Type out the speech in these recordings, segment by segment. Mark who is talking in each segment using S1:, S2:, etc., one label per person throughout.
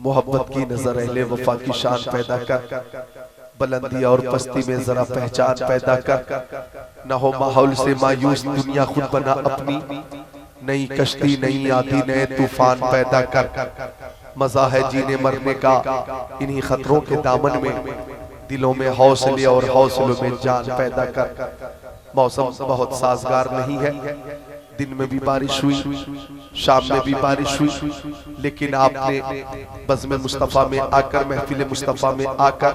S1: मोहब्बत की नजर अहले वफा की शान पैदा कर, बुलंदी और पस्ती में जरा पहचान पैदा कर। न हो माहौल से मायूस दुनिया खुद बना अपनी, नई कश्ती नई आती नए तूफान पैदा कर। मजा है जीने मरने का इन्हीं खतरों के दामन में, दिलों में हौसले और हौसलों में जान पैदा कर। मौसम बहुत साजगार नहीं है, दिन में भी बारिश हुई, शाम में भी बारिश हुई, लेकिन आपने बज़्म मुस्तफ़ा में आकर, महफिल मुस्तफ़ा में आकर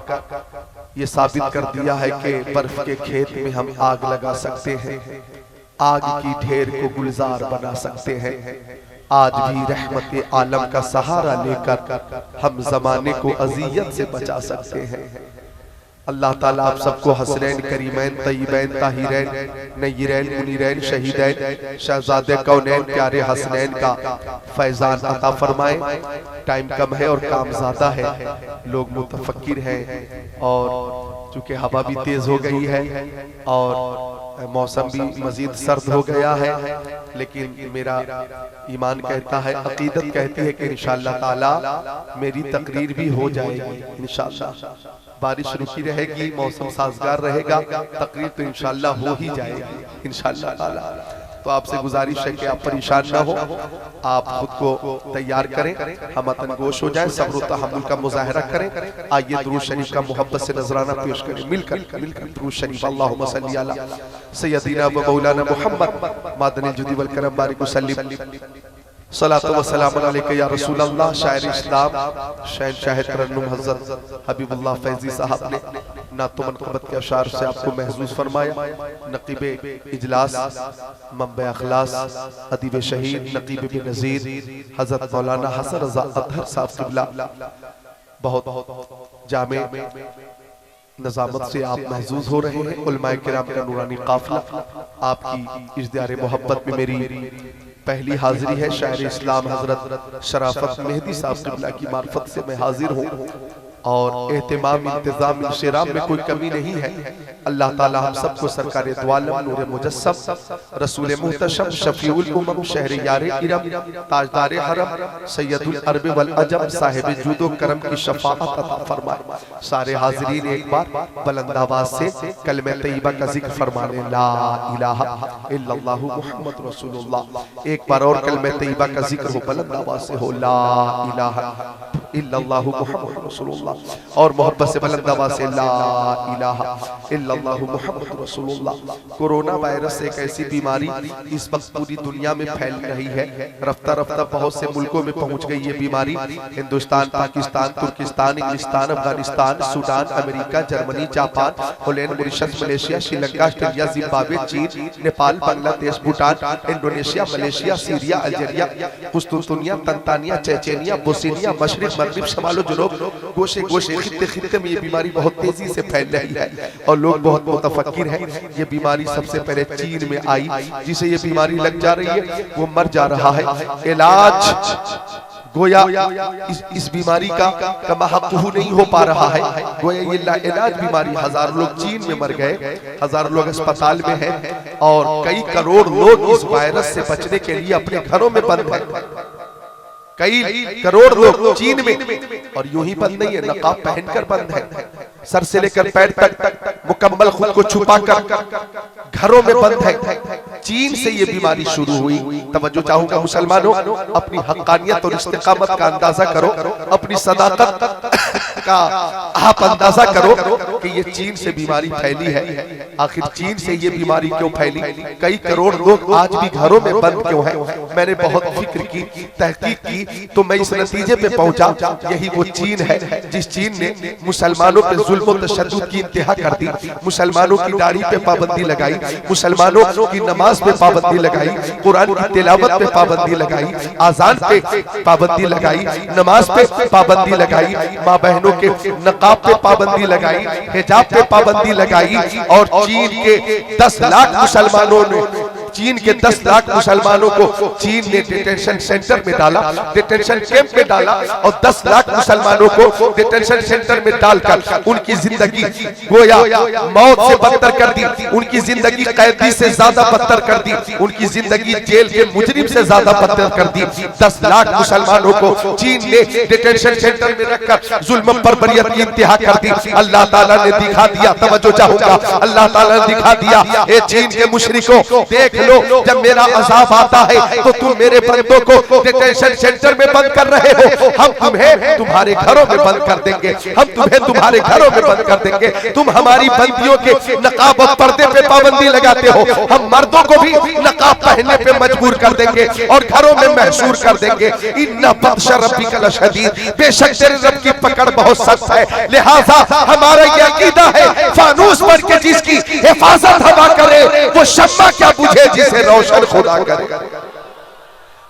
S1: ये साबित कर दिया है कि बर्फ के खेत में हम आग लगा सकते हैं, आग की ढेर को गुलजार बना सकते हैं। आज भी रहमत आलम का सहारा लेकर हम जमाने को अजियत से बचा सकते हैं। अल्लाह ताला आप सबको हसनैन करीमैन तय्यबैन ताहिरैन नय्यरैन मुनीरैन शहीदैन शहजादे कौनैन प्यारे हसनैन का फैजान अता फरमाए। टाइम कम है और काम ज्यादा है, लोग मुतफक्किर हैं और चूंकि हवा भी तेज हो गई है और मौसम भी मजीद सर्द हो गया है, लेकिन मेरा ईमान कहता है, अकीदत कहती है कि इंशाअल्लाह ताला मेरी तकरीर भी हो जाएगी। इंशाअल्लाह बारिश रुकी रहेगी, मौसम साजगार रहेगा, तकरीर तो इंशाअल्लाह हो ही जाएगी इंशाअल्लाह ताला। तो आपसे गुजारिश है कि आप परेशान ना हो, आप खुद को तैयार करें, हम तनगोश हो जाएं, सब्र तहम्मुल का मुजाहरा करें। आइए दुरूद शरीफ का मोहब्बत से नजराना पेश करें, मिलकर दुरूद शरीफ। अल्लाहुम्मा सल्ली अला सय्यदिना व मौलाना मुहम्मद मादनिल जुदी वल करम बारिक वसल्लिम सलातो व सलाम अलैका या रसूल अल्लाह। शायर इस्लाम शहनशाह तरन्नुम हज़रत हबीबुल्लाह फैजी साहब ने नातो मनक़बत के अशार से आपको महसूस फरमाया। नक़ीबे इजलास, मंबे अखलास, अदीब शहीद नक़ीब बिन नज़ीर हज़रत मौलाना हसन रज़ा अतहर साहब क़िबला बहुत जामे नज़ामत से आप महसूस हो रहे हैं। उलमाए किराम का नूरानी काफ़िला आपकी इज़्दियार मोहब्बत में मेरी पहली हाजिरी है। शायर इस्लाम हजरत शराफत मेहदी साहब क़िबला की मार्फत से मैं हाजिर हूँ और एहतिमाम इंतजाम इंशिराम में कोई कमी नहीं है। अल्लाह ताला हम सबको सरकार द्वालम नूर मुजस्सम रसूल मुहतशम शफीउल उमम शहर यारे इरम ताजदार हरम सैयदुल अरब वल अजम साहिब जूदो करम की शफाअत अता फरमाए। सारे हाजिरीन एक बार बुलंद आवाज से कलमे तैयबा का जिक्र फरमा लें, ला इलाहा इल्लल्लाहु मुहम्मद रसूलुल्लाह। एक बार और कलमे तैयबा का जिक्र हो, बुलंद आवाज से हो, ला इलाहा इल्लल्लाहु मुहम्मद रसूलुल्लाह। और मोहब्बत से बुलंद आवाज से ला इलाहा इल्लल्लाहु मुहम्मद रसूलुल्लाह। कोरोना वायरस एक ऐसी बीमारी इस वक्त पूरी दुनिया में फैल रही है, रफ्ता रफ्ता बहुत से मुल्कों में पहुंच गई ये बीमारी। हिंदुस्तान, पाकिस्तान, तुर्किस्तान, इंग्लिस्तान, Afghanistan, Sudan, America, Germany, Japan, Holland, Mauritius, Malaysia, Sri Lanka, Australia, Zimbabwe, चीन, Nepal, Bangladesh, Bhutan, Indonesia, Malaysia, Syria, Algeria, कुस्तुनतुनिया, तंतानिया, चेचेनिया, बोस्निया, मशरिक, मगरिब, शमाल जुनूब, गोशे गोशे खित्ते खित्ते में ये बीमारी बहुत तेजी से फैल रही है और लोग बहुत मुतफक्किर हैं। ये बीमारी सबसे पहले चीन में आई, जिसे ये बीमारी लग जा रही है वो मर जा रहा है। इलाज गोया इस बीमारी का कमाहक़ुहु नहीं हो पा रहा है। गोया ये लाइलाज बीमारी, हजारों लोग चीन में मर गए, हजारों लोग अस्पताल में हैं और कई करोड़ लोग इस वायरस से बचने के लिए अपने घरों में बंद हैं। कई करोड़ लोग चीन में, और यूं ही बंद नहीं है, नकाब पहनकर बंद है, सर से लेकर पैर तक मुकम्मल खुद को छुपाकर घरों में बंद है। चीन से ये बीमारी शुरू हुई। तवज्जो चाहूंगा मुसलमानों, अपनी हक्कानियत और इस्तिकामत का अंदाजा करो, अपनी सदाकत का आप अंदाजा करो कि ये चीन से बीमारी फैली है। आखिर चीन से ये बीमारी क्यों फैली? कई करोड़ लोग आज भी घरों में बंद क्यों हैं? मैंने बहुत फिक्र की, तहकीक की, तो मैं इस नतीजे पे पहुंचा, यही वो चीन है जिस चीन ने मुसलमानों पे जुल्म और तशद्दुद की इंतहा कर दी, मुसलमानों की दाढ़ी पे पाबंदी लगाई, मुसलमानों की नमाज पे पाबंदी लगाई, कुरान की तिलावत पे पाबंदी लगाई, आजान पे पाबंदी लगाई, नमाज पे पाबंदी लगाई, माँ बहनों के नकाब पे पाबंदी लगाई, हिजाब पे पाबंदी लगाई और चीन के 10 लाख मुसलमानों ने चीन के 10 लाख मुसलमानों को चीन ने डिटेंशन सेंटर में डाला, डिटेंशन कैंप में डाला और 10 लाख मुसलमानों को डिटेंशन सेंटर में डालकर उनकी जिंदगी गोया मौत से बदतर कर दी, उनकी जिंदगी कैदी से ज्यादा बदतर कर दी, उनकी जिंदगी जेल के मुजरिम से ज्यादा बदतर कर दी। 10 लाख मुसलमानों को चीन ने डिटेंशन सेंटर में रखकर जुल्म पर बरियत की इंतहा कर दी। अल्लाह ताला ने दिखा दिया, तवज्जो चाहूंगा, अल्लाह ताला ने दिखा दिया, ए चीन के मुशरिकों देख लो, जब मेरा अज़ाब आता है तो तुम मेरे बंदों को डिटेंशन सेंटर में बंद कर रहे हो, हम तुम्हें तुम्हारे घरों में बंद कर देंगे, हम तुम्हें तुम्हारे घरों में बंद कर देंगे। तुम हमारी बंदियों के नकाब और पर्दे पे पाबंदी लगाते हो, हम मर्दों को भी नकाब पहनने पे मजबूर कर देंगे और घरों में महसूर कर देंगे। इन्ना बत्श रब्बिका लशदीद, बेशक तेरे रब की पकड़ बहुत सख्त है। लिहाजा हमारा ये अकीदा है, फानूस बन के जिसकी हिफाजत हवा करे वो शम्मा क्या बुझे जिसे रोशन खुदा करे।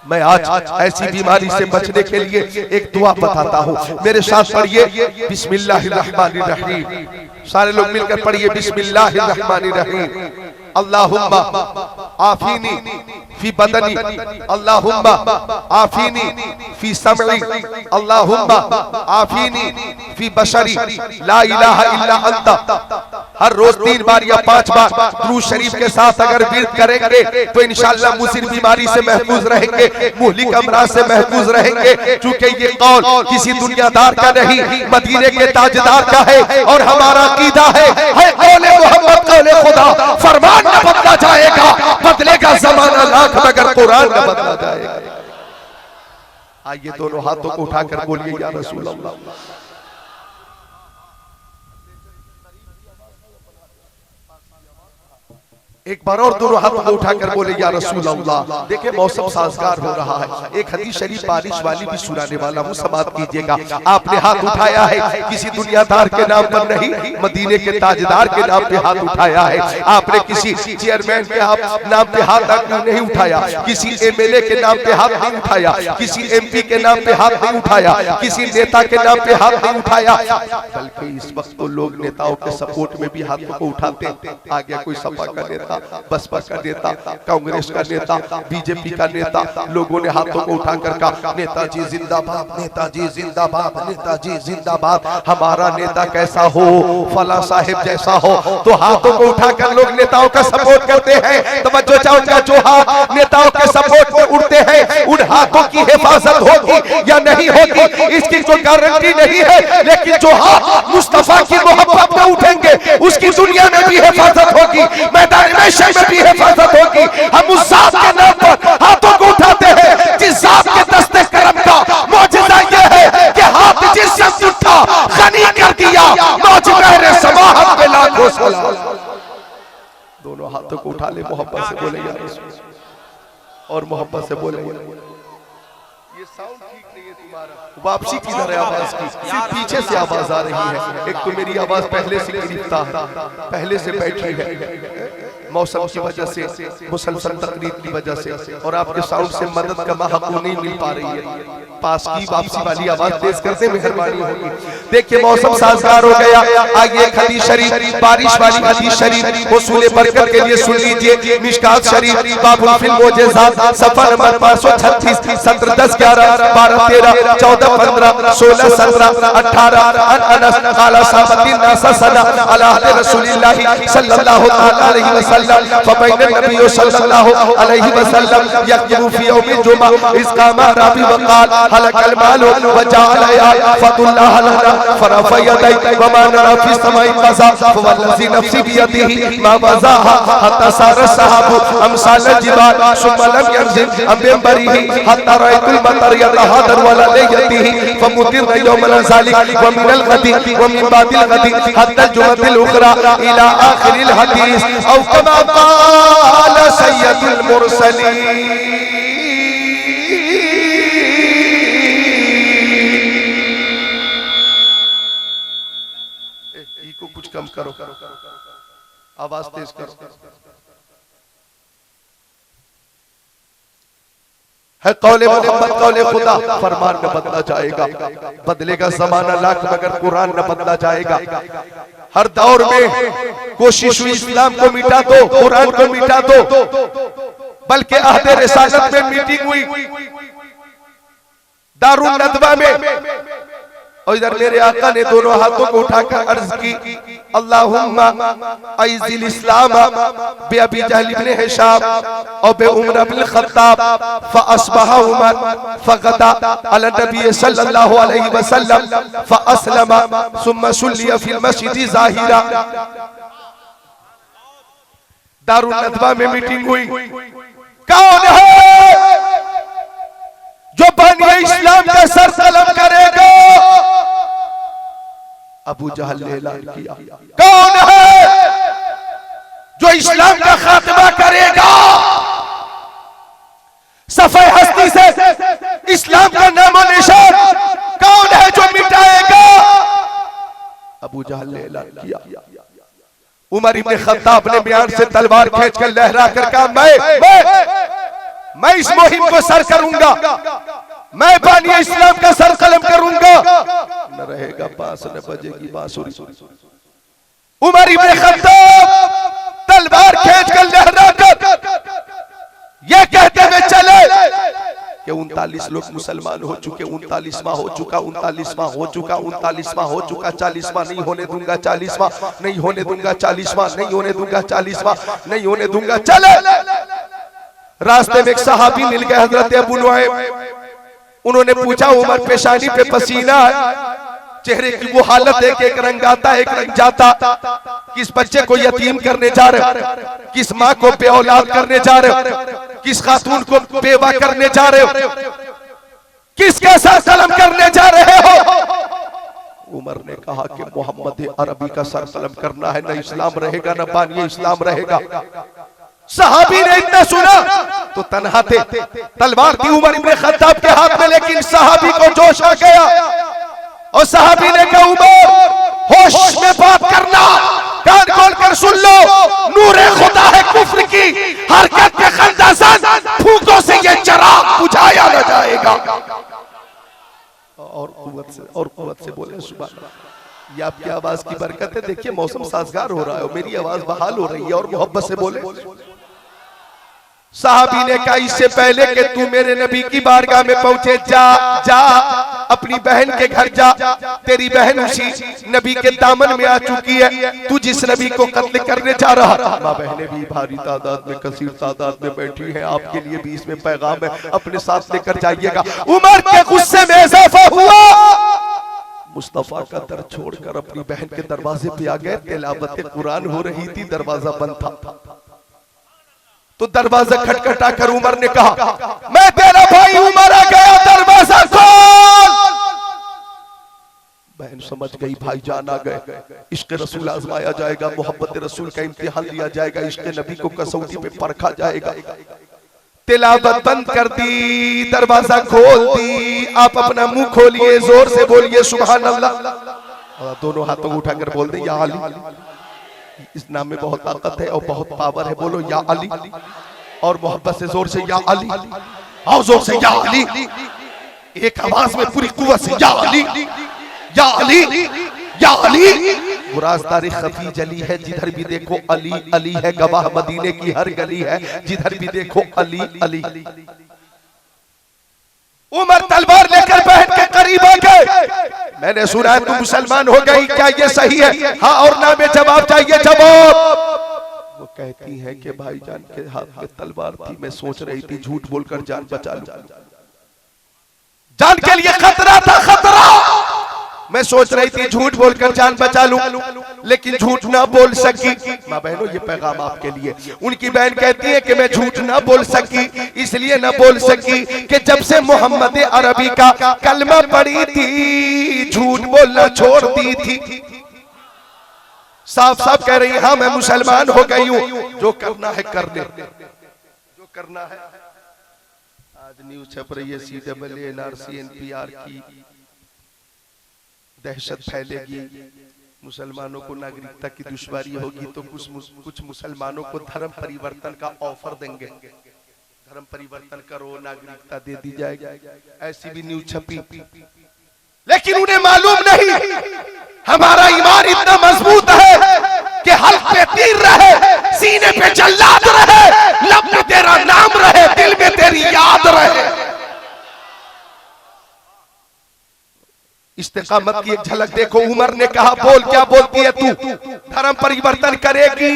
S1: मैं आज ऐसी बीमारी से बचने के लिए एक दुआ बताता हूँ, मेरे साथ पढ़िए, बिस्मिल्लाहिर्रहमानिर्रहीम। सारे लोग मिलकर पढ़िए, बिस्मिल्लाहिर्रहमानिर्रहीम। अल्लाहुम्मा आफीनी फी बदनी, अल्लाहुम्मा आफीनी फी समई, अल्लाहुम्मा आफीनी फी बशरी, ला इलाहा इल्ला अंता। हर रोज 3 बार या 5 बार दुरूद शरीफ के साथ अगर विर्द करेंगे तो इंशाअल्लाह मुसीर बीमारी से महफूज रहेंगे, मुहलिक अमराज से महफूज रहेंगे। चूंकि ये कौल किसी दुनियादार का नहीं, मदीने के ताजदार का है और हमारा अकीदा है कौले मोहम्मद कौले खुदा। फरमान न बदला जाएगा, बदलेगा जमाना लाख मगर कुरान न बदला जाएगा। आइए दोनों हाथों को उठाकर बोलिए या रसूल अल्लाह। एक बार और दोनों हाथों को उठाकर बोले या रसूल अल्लाह। देखिए मौसम साजगार हो रहा है, एक हदीस शरीफ बारिश वाली भी सुनाने वाला हूँ, समाप्त कीजिएगा। आपने हाथ उठाया है किसी दुनियादार के नाम पर नहीं, मदीने के ताजदार के नाम पे हाथ उठाया है। आपने किसी चेयरमैन के नाम पे हाथ नहीं उठाया, किसी एमएलए के नाम पे हाथ नहीं उठाया, किसी एमपी के नाम पे हाथ नहीं उठाया, किसी नेता के नाम पे हाथ नहीं उठाया, बल्कि इस वक्त तो लोग नेताओं के सपोर्ट में भी हाथों को उठाते हैं। आ गया कोई सपा का नेता, बसपा का नेता, कांग्रेस का नेता, बीजेपी का नेता, लोगों ने हाथों को उठाकर कहा नेताजी जिंदाबाद, नेताजी जिंदाबाद, नेताजी जिंदाबाद। हमारा नेता कैसा हो, फला साहिब जैसा हो, तो हाथों को उठाकर लोग नेताओं का सपोर्ट करते हैं। तवज्जो चाहूंगा, जो हाथ नेताओं के सपोर्ट में उठते हैं उन हाथों की हिफाजत होगी या नहीं होगी इसकी कोई गारंटी नहीं है, लेकिन जो हाथ मुस्तफा की मोहब्बत में उठेंगे उसकी दुनिया में भी हिफाजत होगी, मैदान में भी हिफाजत होगी। हम उस जात के नाम पर हाथों को उठाते हैं जिस जात के दस्ते करम का मौजूदा ये है कि हाथ जिस शख्स उठा गनी कर दिया, मौजूदा रे समाहत पे लाखों सलाम। दोनों हाथों को उठा ले, मोहब्बत से बोले या रसूल, और मोहब्बत से बोले। ये साउंड ठीक नहीं है तुम्हारा, वापसी किधर है आवाज की, सिर्फ पीछे से आवाज आ रही है। एक तो मेरी आवाज पहले से गिरफ्तार है, पहले से बैठी है मौसम की वजह से, मुसलसल तकरीर की वजह से, और आपके साउंड से मदद का हक नहीं मिल पा रही है। पास की वापसी वाली आवाज तेज करते मेहरबानी होगी। देखिए मौसम साजगार हो गया। आगे हदीस शरीफ, बारिश वाली हदीस शरीफ वसूल बरकत के लिए सुन लीजिए। मिशकात शरीफ बाबुल फिल मोजेज़ात सफर नंबर 536 17 10 11 12 13 14 15 16 17 18 अनस काला साबतीन नाससना अला रसूलिल्लाह सल्लल्लाहु अलैहि वसल्लम फबैन नबी सल्लल्लाहु अलैहि वसल्लम यक़ुबु फी यौमिल जुमा इसकामा रबी वक़ाल हलकल माल व जअल फतुल्लाह लना फरफ़ यदै व मा नरा फी समाई क़ज़ा फवल्लज़ी नफ्सी बियदिही मा वज़ाहा हत्ता सार सहाबु अमसाल जिबाल सुम्मा लम यंज़िल अम्बरिही हत्ता रअयतुल मतर यतहादर वला लयतिही फमुतिर यौमल ज़ालिक व मिनल गदी व मिन बादिल गदी हत्ता जुमतिल उखरा इला आखिरिल हदीस औ कमा क़ाल सय्यदुल मुरसलीन। को कुछ कम करो, आवाज तेज करो। है कौले मोहम्मद कौले खुदा, फरमान न बदला जाएगा, बदलेगा जमाना लाख मगर कुरान न बदला जाएगा। हर दौर में कोशिश हुई इस्लाम को मिटा दो, कुरान को मिटा दो, बल्कि अहदे रिसालत में मीटिंग हुई दारुल नदवा में, और इधर मेरे आका ने दोनों हाथों को उठाकर अर्ज की, अल्लाहुम्मा अइज़िल इस्लाम बि अबी जहल इब्न हिशाम और बि उमर इब्न खत्ताब फअस्बह उमर फगदा अला नबी सल्लल्लाहु अलैहि वसल्लम फअस्लम सुम्मा सुल्लिया फिल मस्जिद ज़ाहिरा। दारुल नदवा में मीटिंग हुई। कौन है जो बानी इस्लाम का सर कलम करेगा? अबू जहल ने ऐलान किया। कौन है जो इस्लाम का खात्मा करेगा? सफे हस्ती से इस्लाम का नामो निशान कौन है जो मिटाएगा? अबू जहल ने ऐलान किया। उमर इब्न खत्ताब ने म्यान से तलवार खींचकर लहरा कर कहा, मैं इस मुहिम को सर करूंगा, मैं बानी इस्लाम का सर कलम करूंगा। न रहेगा बांस न बजेगी बांसुरी। उमर इब्न खत्ताब तलवार खींचकर लहराकर ये कहते हुए चले कि 39 लोग मुसलमान हो चुके, 39वां हो चुका, 39वां हो चुका, 39वां हो चुका, 40वां नहीं होने दूंगा, 40वां नहीं होने दूंगा, 40वां नहीं होने दूंगा, 40वां नहीं होने दूंगा। चले रास्ते में एक सहाबी मिल गए, हजरत अबू नुआइम। उन्होंने पूछा, उमर पेशानी पे पसीना है, चेहरे की वो हालत है कि एक रंग आता एक रंग जाता, किस बच्चे को यतीम करने जा रहे, किस माँ को बेऔलाद करने जा रहे, किस खातून को बेवा करने जा रहे हो, किसका सर कलम करने जा रहे हो? उमर ने कहा कि मोहम्मद अरबी का सर कलम करना है, न इस्लाम रहेगा न बानी इस्लाम रहेगा। सहाबी ने इतना सुना तो तन्हा थे, तलवार थी उमर इब्न खत्ताब के हाथ में, लेकिन सहाबी को जोश आ गया और सहाबी ने कहा, उमर होश में बात करना, कान खोल कर सुन लो, नूरे खुदा है कुफ्र की हरकत के खंदासन, फूकों से ये चिराग बुझाया न जाएगा। और कुव्वत से बोले सुभान अल्लाह। ये आपकी आवाज की बरकत है। देखिए मौसम साजगार हो रहा है और मेरी आवाज बहाल हो रही है, और मोहब्बत से बोले। साहबी ने कहा, इससे पहले कि तू मेरे नबी की बारगाह में पहुंचे, जा अपनी बहन के घर जा, तेरी बहन उसी नबी के दामन में आ चुकी है, तू जिस नबी को कत्ल करने जा रहा। माँ बहनें भी भारी तादाद में, कसीर तादाद में बैठी हैं, आपके लिए भी इसमें पैगाम है, अपने साथ लेकर जाइएगा। उमर के गुस्से में इजाफा हुआ, मुस्तफा का दर छोड़कर अपनी बहन के दरवाजे पे आ गए। तिलावत कुरान हो रही थी, दरवाजा बंद था, तो दरवाजा खटखटा कर उमर ने कहा, मैं तेरा भाई उमर आ गया, दरवाजा खोल। बहन समझ गई भाईजान आ गए। इश्क रसूल आजमाया जाएगा, मोहब्बत रसूल का इम्तिहान लिया जाएगा, इश्क नबी को कसौटी पे परखा जाएगा। तिलावत बंद कर दी, दरवाजा खोल दी। आप अपना मुंह खोलिए, जोर से बोलिए सुभान अल्लाह। दोनों हाथों को उठाकर बोल दे, या अली। इस नाम में बहुत ताकत है और बहुत पावर है। बोलो या अली, और मोहब्बत से जोर से या अली, और जोर से या अली, एक आवाज में पूरी कुव्वत से या अली, या अली, या अली। गुराज तारीख खफी जली है, जिधर भी देखो अली अली है, गवाह मदीने की हर गली है, जिधर भी देखो अली अली। उमर तलवार लेकर बहन के करीब आ गए। मैंने सुना है तू मुसलमान हो गई, क्या ये सही है? हाँ और ना में जवाब चाहिए, जवाब। वो कहती है कि भाईजान के हाथ में तलवार थी, मैं सोच रही थी झूठ बोलकर जान बचा लूं, जान के लिए खतरा था, खतरा। मैं सोच रही थी झूठ बोलकर जान बचा लूं, लेकिन झूठ ना बोल सकी। माँ बहनों ये पैगाम आपके लिए। उनकी बहन कहती है कि मैं झूठ ना बोल सकी, इसलिए ना बोल सकी कि जब से मोहम्मद अरबी का कलमा पढ़ी थी, झूठ बोलना छोड़ दी थी। साफ साफ कह रही है, हाँ मैं मुसलमान हो गई हूँ, जो करना है कर ले, जो करना है। आज न्यूज छप रही है, CAA NRC NPR की दहशत फैलेगी, मुसलमानों को नागरिकता की दुश्वारी होगी, तो कुछ मुसलमानों को धर्म परिवर्तन का ऑफर देंगे। धर्म परिवर्तन करो, नागरिकता दे दी जाएगी, ऐसी भी न्यूज छपी। लेकिन उन्हें मालूम नहीं हमारा ईमान इतना मजबूत है कि हल्क पे तीर रहे, सीने पे जल्लाद रहे, लब में तेरा नाम रहे, दिल में तेरी याद रहे। इस्तिकामत की एक झलक देखो। उमर ने कहा, बोल क्या बोलती है तू? धर्म परिवर्तन करेगी,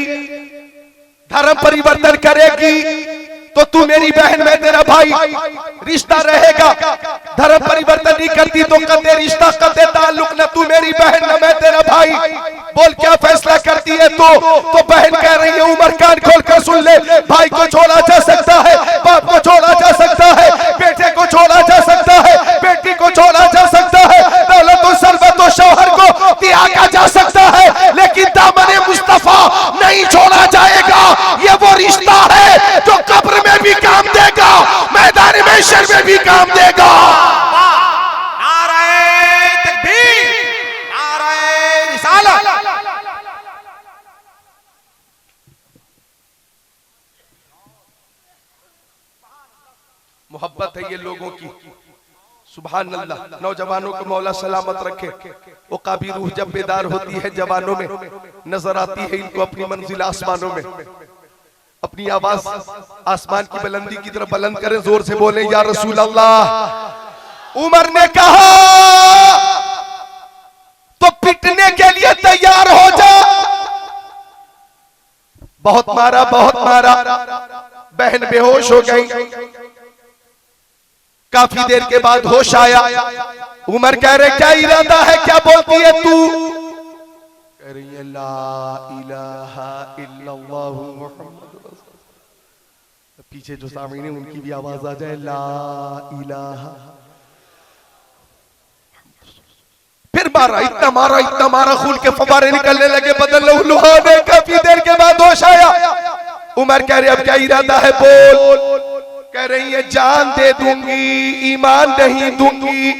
S1: धर्म परिवर्तन करेगी तो तू मेरी बहन, मैं तेरा भाई, रिश्ता रहेगा। धर्म परिवर्तन नहीं करती तो कदे रिश्ता, कदे ताल्लुक, न तू मेरी बहन न मैं तेरा भाई। बोल क्या फैसला करती है तो बहन कह रही है, उमर कान खोल कर सुन ले, भाई को छोड़ा जा सकता है, बाप को छोड़ा जा सकता है, बेटे को छोड़ा जा सकता है, बेटी को छोड़ा जा सकता है, दौलत और सरबत और शौहर को त्यागा जा सकता है, लेकिन दामन मुस्तफा नहीं छोड़ा जाएगा। ये वो रिश्ता है जो कब्र में भी काम देगा, मैदान महशर में भी काम देगा।
S2: नारे तकबीर, नारे रिसालत।
S1: मोहब्बत है ये लोगों की, सुभान अल्लाह। नौजवानों को मौला सलामत रखे। वो काबी रूह जब बेदार होती है जवानों में, नजर आती है इनको अपनी मंजिल आसमानों में। अपनी आवाज आसमान की बुलंदी की तरफ बुलंद करें, जोर से बोले या रसूल अल्लाह। उमर ने कहा तो पिटने के लिए तैयार हो जा। बहुत मारा, बहुत मारा, बहन बेहोश हो गई। काफी देर के बाद होश आया। उमर कह रहे, क्या इरादा है, क्या बोलती है तू? कह रही है, ला इलाहा इल्लल्लाह मुहम्मद। पीछे जो सामने उनकी भी आवाज आ जाए, ला इलाहा। फिर मारा, इतना मारा, इतना मारा, खून के फवारे निकलने लगे बदन लुहाने। काफी देर के बाद होश आया। उमर कह रहे, अब क्या इरादा है, बोल। कह रही है, जान दे दूंगी, ईमान नहीं दूंगी।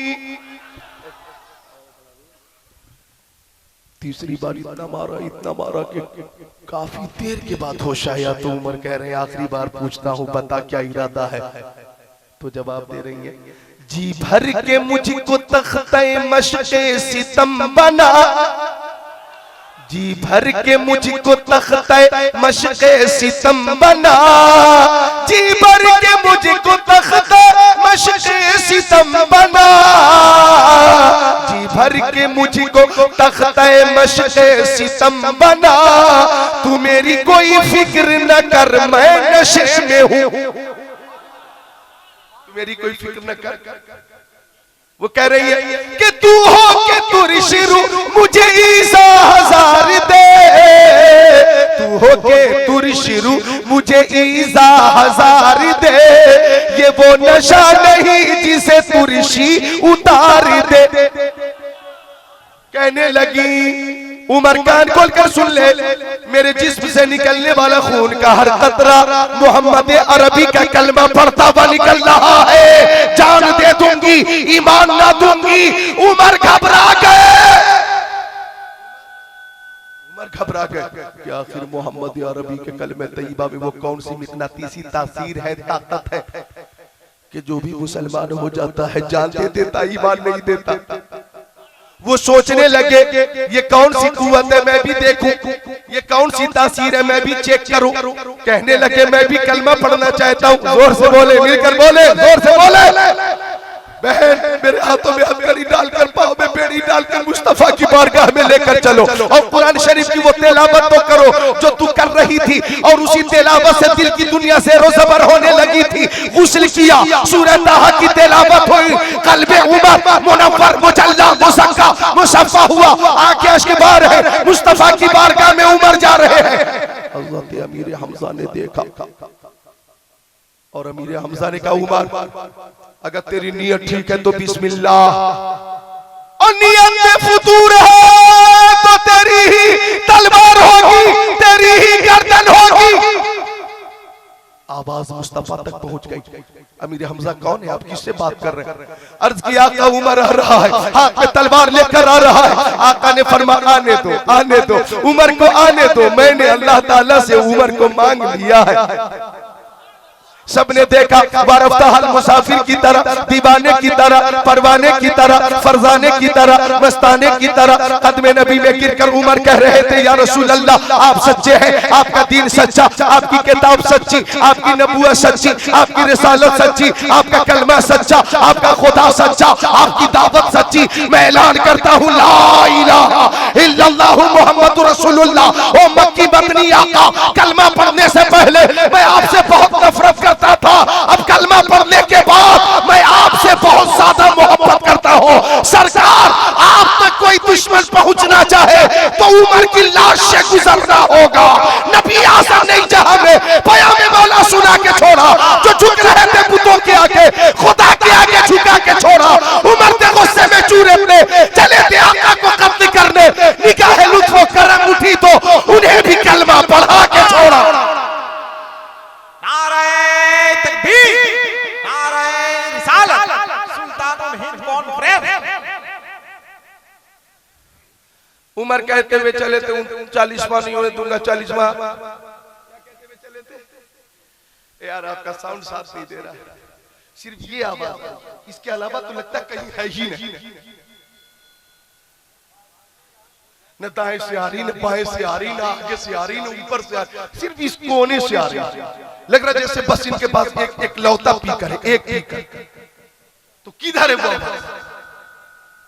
S1: तीसरी बार इतना मारा कि काफी देर के बाद होश आया। तो उमर कह रहे हैं, आखिरी बार पूछता हूं, बता क्या इरादा है? तो जवाब दे रही है, जी भर के मुझको तख्ते मशक़े सितम बना, जी भर के मुझको तख्ते मशक़े सितम बना, जी भर के मुझको तख्ते मशक़े सितम बना, जी भर के मुझको तख्ते मशक़े सितम बना। तू मेरी कोई फिक्र न कर, मैं नशे में हूँ, तू मेरी कोई फिक्र न कर। वो कह रही है कि तू हो के तुरशिरु मुझे ईसा हजार दे, तू हो के तुरशिरु मुझे ईसा हजार दे। ये वो नशा नहीं जिसे तुरशी उतार दे। कहने लगी, उमर कान खोल कर सुन ले, मेरे जिस्म से निकलने वाला खून का हर कतरा मोहम्मद अरबी का कलमा पढ़ता हुआ निकल रहा है। जान दे दूंगी, ईमान ना दूंगी। उमर घबरा गए, उमर घबरा गए कि आखिर मोहम्मद अरबी के कलमे तैयबा में वो कौन सी मिकनातीसी तासीर है, ताकत है कि जो भी मुसलमान हो जाता है जान दे देता, ईमान नहीं देता। वो सोचने लगे, ये कौन सी कुव्वत है, मैं भी देखूं, ये कौन सी तासीर है, मैं भी चेक करूं। कहने लगे, मैं भी कलमा पढ़ना चाहता हूं। जोर से बोले, मिलकर बोले, जोर से बोले। बहन, मेरे हाथों में हथकड़ी डालकर, पाँव में बेड़ी डालकर मुस्तफा की बारगाह में लेकर चलो और कुरान शरीफ की वो तिलावत तो करो जो तू कर रही थी। और उसी तिलावत से दिल की दुनिया से रोज़बर होने लगी थी। गुस्ल किया, सूरह ताहा की तिलावत हुई, कल्बे उमर मुनव्वर मुजल्ला मुज़क्का मुशफ़्फ़ा हुआ। आंखें अश्क बार है, मुस्तफा की बारगाह में उमर जा रहे हैं। हज़रत अमीर हमज़ा ने देखा और अमीर हमज़ा ने कहा, उमर अगर तेरी नीयत ठीक है तो बिस्मिल्लाह, और नीयत में फुतूर है तो तेरी ही तलवार होगी, तेरी ही गर्दन होगी। आवाज मुस्तफा तक पहुंच गई। अमीर हमजा कौन है, आप किससे बात कर रहे हैं? अर्ज किया, आका उमर आ रहा है, हाथ में तलवार लेकर आ रहा है। आका ने फरमाया, आने दो, आने दो, उमर को आने दो। मैंने अल्लाह ताला से उमर को मांग लिया है। सबने देखा वारफ्ताहल मुसाफिर की तरह, दीवाने की तरह, परवाने की तरह, फरजाने की तरह, मस्ताने की तरह कदमे नबी में गिरकर उमर कह रहे थे, या रसूल अल्लाह आप सच्चे हैं, आपका दीन सच्चा, आपकी किताब सच्ची, आपकी नबूवत सच्ची, आपकी रिसालत सच्ची, आपका कलमा सच्चा, आपका खुदा सच्चा, आपकी दावत सच्ची। मैं ऐलान करता हूँ ला इलाहा इल्लल्लाह मुहम्मदुर रसूलुल्लाह। ओ मक्की बदनी आका, कलमा पढ़ने से पहले मैं आपसे बहुत नफरत करता था, अब कलमा पढ़ने के बाद मैं आपसे बहुत ज्यादा मोहब्बत करता हूँ। सरकार आप तक कोई दुश्मन पहुंचना चाहे तो उमर की लाश से गुजरना होगा। नबी आज़म ने जहां में पयामे मौला सुना के छोड़ा, जो झुक रहे थे बुतों के आगे, खुदा के आगे झुका के छोड़ा। उमर के गुस्से में चूरे अपने चले थे आका को कत्ल करने, निगाह लुत्फ व करम उठी तो उन्हें भी कलमा पढ़ा के छोड़ा। उमर कहते हुए चले थे 40वां नहीं होने दूंगा, 40वां। यार आपका साउंड साफ नहीं दे रहा, सिर्फ ये आवाज, इसके अलावा तो लगता कहीं है ही नहीं। न दाएं से आ रही, न बाएं से आ रही, न आगे से आ रही, न ऊपर से आ रही, सिर्फ इस कोने से आ रही। लग रहा जैसे बस इनके पास एक लौता पीकर है, एक पीकर। तो किधर है वो आवाज?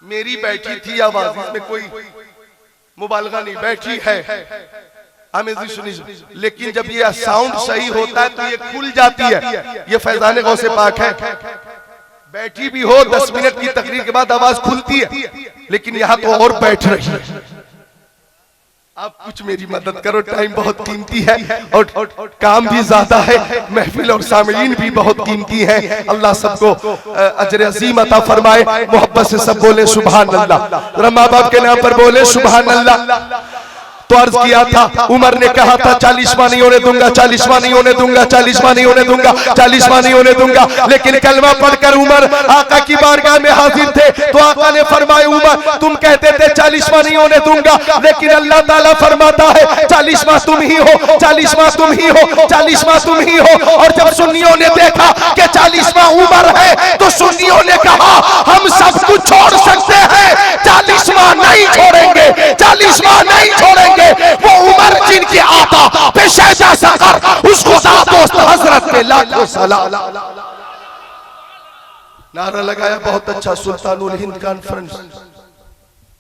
S1: मेरी बैठी थी आवाज, इसमें कोई मुबालगा नहीं, बैठी है हमें सुनी। लेकिन जब ये साउंड सही होता है तो ये खुल जाती है। ये फैजाने गौसे पाक है, बैठी भी हो 10 मिनट की तकरीर के बाद आवाज खुलती है, लेकिन यहाँ तो और बैठ रही है। आप कुछ मेरी मदद करो, टाइम बहुत कीमती है और काम भी ज्यादा है, महफिल और सामईन भी बहुत कीमती है। अल्लाह सबको अजर अजीम अता फरमाए। मोहब्बत से सब बोले सुभान अल्लाह, माँ बाप के नाम पर बोले सुभान अल्लाह। तो अर्ज किया था, उमर ने कहा था 40वां नहीं होने दूंगा, 40वां नहीं होने दूंगा, 40वां नहीं होने दूंगा, 40वां नहीं होने दूंगा। लेकिन कलमा पढ़कर उमर आका की बारगाह में हाजिर थे तो आका ने फरमाया, उमर तुम कहते थे 40वां नहीं होने दूंगा, लेकिन अल्लाह ताला फरमाता है 40वां तुम ही हो, 40वां तुम ही हो, 40वां तुम ही हो। और जब सुन्नियों ने देखा कि 40वां उमर है तो सुन्नियों ने कहा हम सब कुछ छोड़ सकते हैं, 40वां नहीं छोड़ेंगे, 40वां नहीं छोड़ेंगे। वो उमर जिनकी आका पेशेजा सकर उस खुदा दोस्त हजरत पे लाखों सलाम। नारा लगाया बहुत अच्छा। सुल्तानुल हिंद कॉन्फ्रेंस